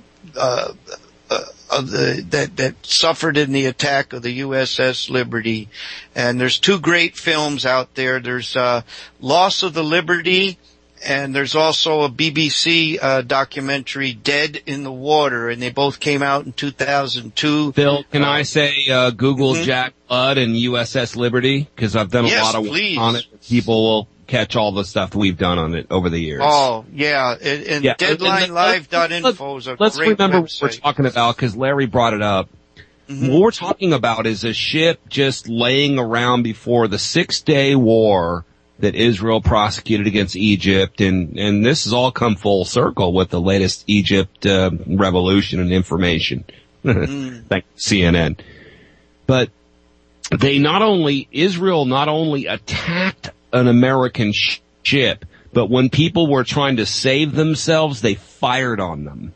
that suffered in the attack of the USS Liberty. And there's two great films out there. There's Loss of the Liberty, and there's also a BBC documentary, Dead in the Water, and they both came out in 2002. Phil, can I say Google Jack Blood and USS Liberty? Because I've done a lot of work on it. People will catch all the stuff we've done on it over the years. Oh, yeah. And DeadlineLive.info is a let's great remember website. what we're talking about, because Larry brought it up. What we're talking about is a ship just laying around before the 6-day war that Israel prosecuted against Egypt, and this has all come full circle with the latest Egypt revolution and information. Thank CNN. But Israel not only attacked an American ship, but when people were trying to save themselves, they fired on them.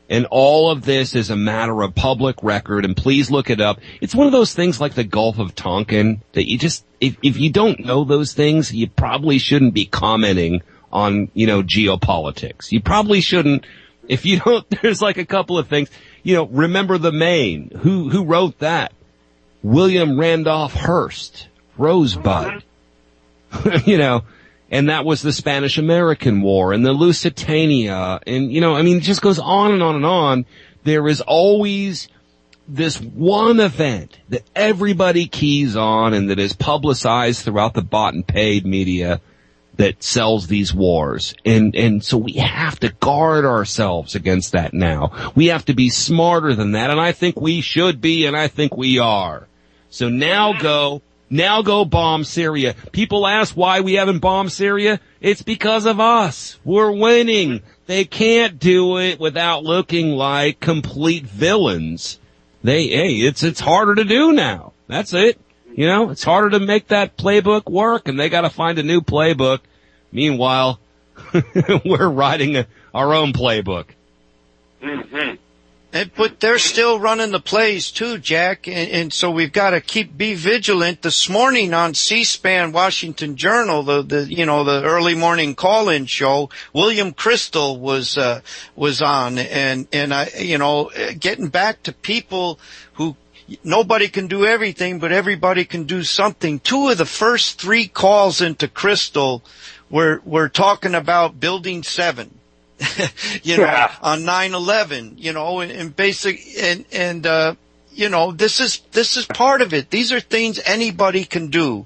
And all of this is a matter of public record, and please look it up. It's one of those things like the Gulf of Tonkin that you just, if you don't know those things, you probably shouldn't be commenting on, geopolitics. You probably shouldn't, if you don't, there's like a couple of things, remember the Maine. Who wrote that? William Randolph Hearst, Rosebud. And that was the Spanish-American War and the Lusitania. And, it just goes on and on and on. There is always this one event that everybody keys on and that is publicized throughout the bought and paid media that sells these wars. And so we have to guard ourselves against that now. We have to be smarter than that. And I think we should be, and I think we are. So now go bomb Syria. People ask why we haven't bombed Syria. It's because of us. We're winning. They can't do it without looking like complete villains. It's harder to do now. That's it. It's harder to make that playbook work, and they got to find a new playbook. Meanwhile, we're writing our own playbook. But they're still running the plays too, Jack, and so we've got to be vigilant. This morning on C-SPAN Washington Journal, the early morning call-in show, William Crystal was on, and I, getting back to people who nobody can do everything, but everybody can do something. 2 of the first 3 calls into Crystal were talking about Building 7. On 9/11, and basic, this is part of it. These are things anybody can do.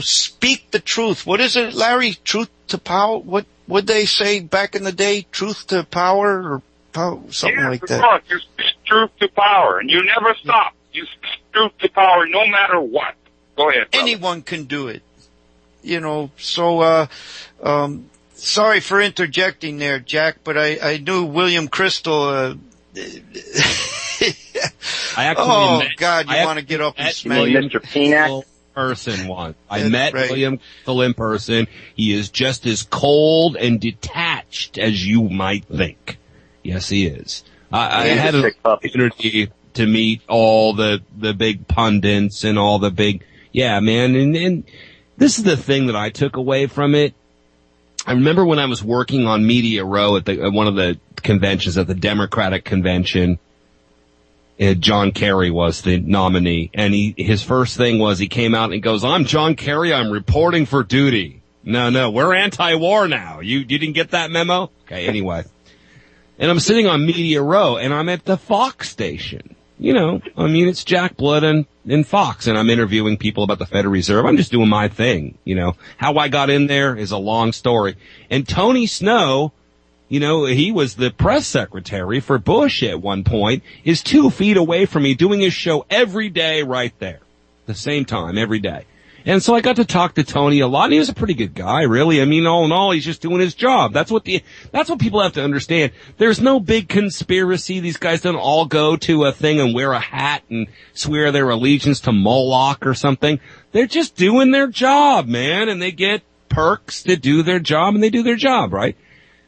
Speak the truth. What is it, Larry? Truth to power? What would they say back in the day? Truth to power, or something like that. Course. You speak truth to power, and you never stop. You speak truth to power no matter what. Go ahead, brother. Anyone can do it. Sorry for interjecting there, Jack, but I knew William Crystal. God, you want to get up and smack Mr. Pinack person once. I met William Crystal in person. He is just as cold and detached as you might think. Yes, he is. I had an opportunity to meet all the big pundits and all the big, man. And this is the thing that I took away from it. I remember when I was working on Media Row at one of the conventions, at the Democratic convention, John Kerry was the nominee, and his first thing was he came out and he goes, "I'm John Kerry, I'm reporting for duty." No, we're anti-war now. You didn't get that memo? Okay, anyway. And I'm sitting on Media Row, and I'm at the Fox station. It's Jack Blood and Fox, and I'm interviewing people about the Federal Reserve. I'm just doing my thing. How I got in there is a long story. And Tony Snow, he was the press secretary for Bush at one point, is 2 feet away from me doing his show every day right there. The same time, every day. And so I got to talk to Tony a lot, and he was a pretty good guy, really. All in all, he's just doing his job. That's what people have to understand. There's no big conspiracy. These guys don't all go to a thing and wear a hat and swear their allegiance to Moloch or something. They're just doing their job, man, and they get perks to do their job, and they do their job, right?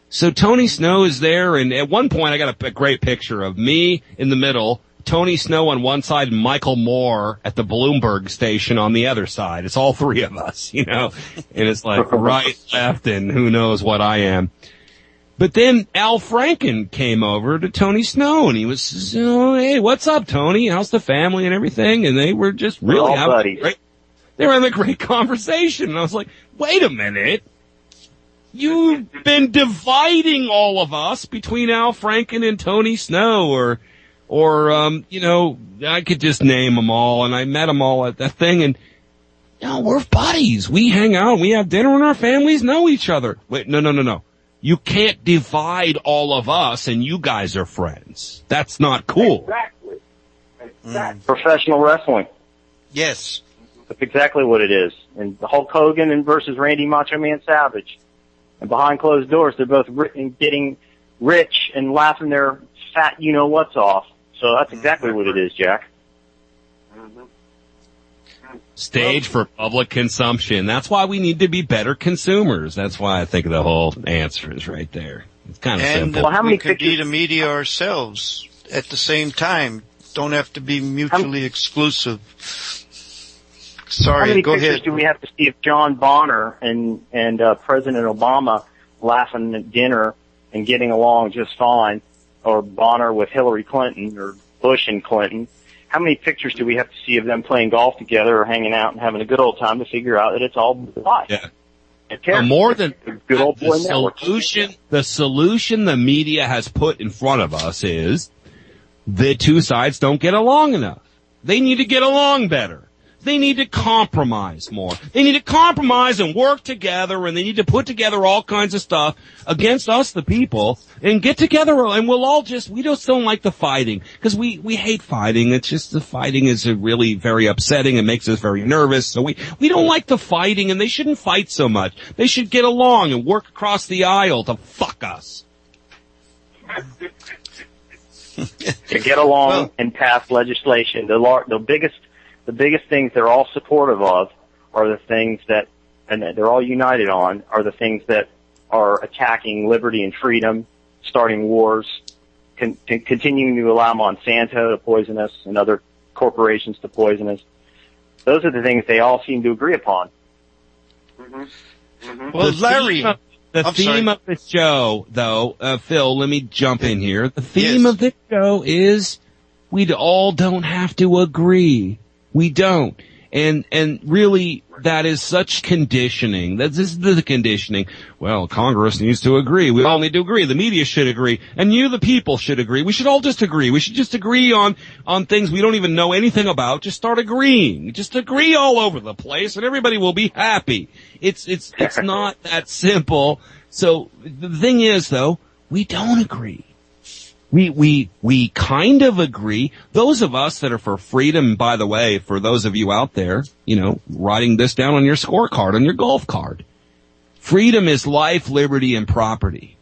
So Tony Snow is there, and at one point I got a great picture of me in the middle, Tony Snow on one side, and Michael Moore at the Bloomberg station on the other side. It's all 3 of us, and it's like right, left, and who knows what I am. But then Al Franken came over to Tony Snow, and he was, "Hey, what's up, Tony? How's the family and everything?" And they were just really having a great conversation. And I was like, wait a minute. You've been dividing all of us between Al Franken and Tony Snow, or I could just name them all, and I met them all at that thing, and, we're buddies. We hang out, we have dinner, and our families know each other. Wait, no. You can't divide all of us, and you guys are friends. That's not cool. Exactly. Professional wrestling. Yes. That's exactly what it is. And the Hulk Hogan versus Randy Macho Man Savage. And behind closed doors, they're both getting rich and laughing their fat you-know-what's off. So that's exactly what it is, Jack. Stage for public consumption. That's why we need to be better consumers. That's why I think the whole answer is right there. It's kind of simple. Well, how many we could be the media ourselves at the same time. Don't have to be mutually exclusive. Sorry, how many go pictures ahead. Do we have to see of John Bonner and President Obama laughing at dinner and getting along just fine, or Bonner with Hillary Clinton, or Bush and Clinton? How many pictures do we have to see of them playing golf together or hanging out and having a good old time to figure out that it's all life? Yeah. More than good old boy the solution the media has put in front of us is the 2 sides don't get along enough. They need to get along better. They need to compromise more. They need to compromise and work together, and they need to put together all kinds of stuff against us, the people, and get together, and we just don't like the fighting, because we hate fighting. It's just the fighting is really very upsetting and makes us very nervous, so we don't like the fighting, and they shouldn't fight so much. They should get along and work across the aisle to fuck us. To get along and pass legislation. The biggest things they're all supportive of are the things that, and they're all united on, are the things that are attacking liberty and freedom, starting wars, continuing to allow Monsanto to poison us and other corporations to poison us. Those are the things they all seem to agree upon. Well, Larry, the theme of the show, though, Phil, let me jump in here. The theme of the show is we all don't have to agree. We don't. And really, that is such conditioning. This is the conditioning. Well, Congress needs to agree. We all need to agree. The media should agree. And you, the people, should agree. We should all just agree. We should just agree on things we don't even know anything about. Just start agreeing. Just agree all over the place, and everybody will be happy. It's not that simple. So the thing is, though, we don't agree. We kind of agree. Those of us that are for freedom, by the way, for those of you out there, writing this down on your scorecard, on your golf card. Freedom is life, liberty, and property.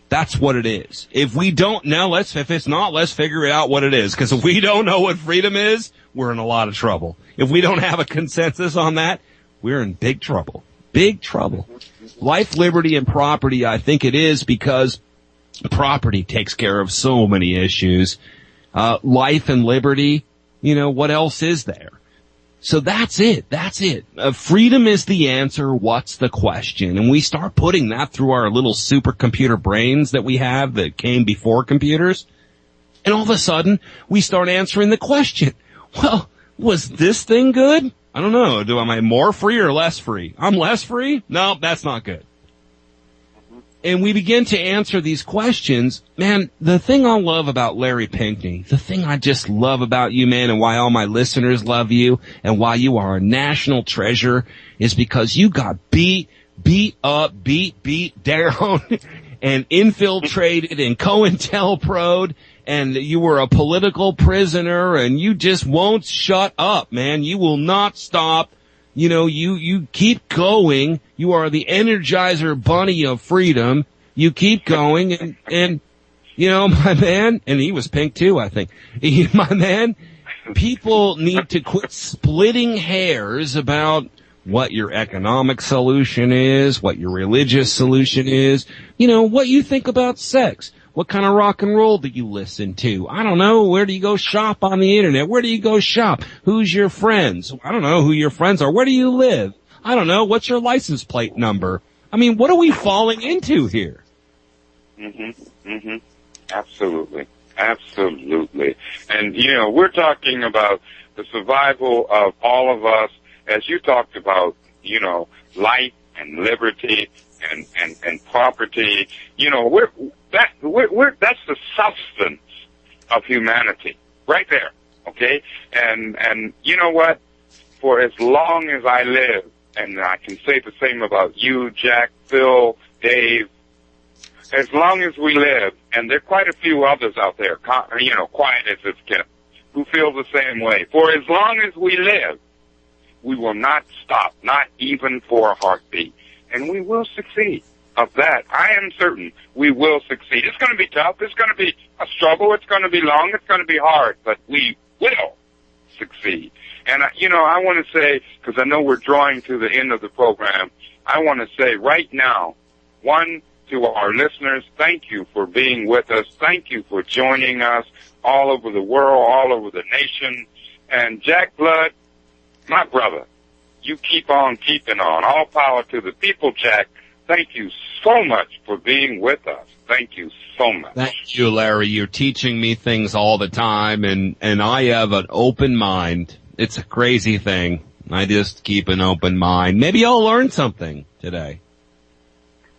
That's what it is. If we don't know, if it's not, let's figure it out what it is. Because if we don't know what freedom is, we're in a lot of trouble. If we don't have a consensus on that, we're in big trouble. Big trouble. Life, liberty, and property, I think it is, because property takes care of so many issues. Life and liberty, what else is there? So that's it. Freedom is the answer. What's the question? And we start putting that through our little supercomputer brains that we have that came before computers. And all of a sudden, we start answering the question. Well, was this thing good? I don't know. Am I more free or less free? I'm less free? No, that's not good. And we begin to answer these questions. Man, the thing I love about Larry Pinkney, the thing I just love about you, man, and why all my listeners love you, and why you are a national treasure, is because you got beat up, beat down, and infiltrated and COINTELPRO'd, and you were a political prisoner, and you just won't shut up, man. You will not stop. You keep going. You are the Energizer Bunny of freedom. You keep going, and my man, and he was pink too, I think. My man, people need to quit splitting hairs about what your economic solution is, what your religious solution is, what you think about sex. What kind of rock and roll do you listen to? I don't know. Where do you go shop on the internet? Where do you go shop? Who's your friends? I don't know who your friends are. Where do you live? I don't know. What's your license plate number? I mean, what are we falling into here? Absolutely. And, we're talking about the survival of all of us, as you talked about, life and liberty and property. That's the substance of humanity right there. Okay. And you know what? For as long as I live, and I can say the same about you, Jack, Phil, Dave, as long as we live, and there are quite a few others out there, quiet as it's kept, who feel the same way. For as long as we live, we will not stop, not even for a heartbeat. And we will succeed. Of that, I am certain we will succeed. It's going to be tough. It's going to be a struggle. It's going to be long. It's going to be hard. But we will succeed. And, I want to say, because I know we're drawing to the end of the program, I want to say right now, to our listeners, thank you for being with us. Thank you for joining us all over the world, all over the nation. And Jack Blood, my brother, you keep on keeping on. All power to the people, Jack. Thank you so much for being with us. Thank you so much. Thank you, Larry. You're teaching me things all the time, and I have an open mind. It's a crazy thing. I just keep an open mind. Maybe I'll learn something today.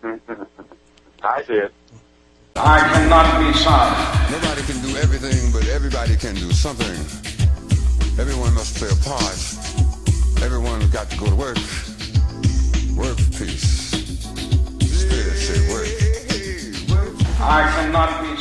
I did. I cannot be silent. Nobody can do everything, but everybody can do something. Everyone must play a part. Everyone's got to go to work. Work for peace. Spirit said work. I cannot be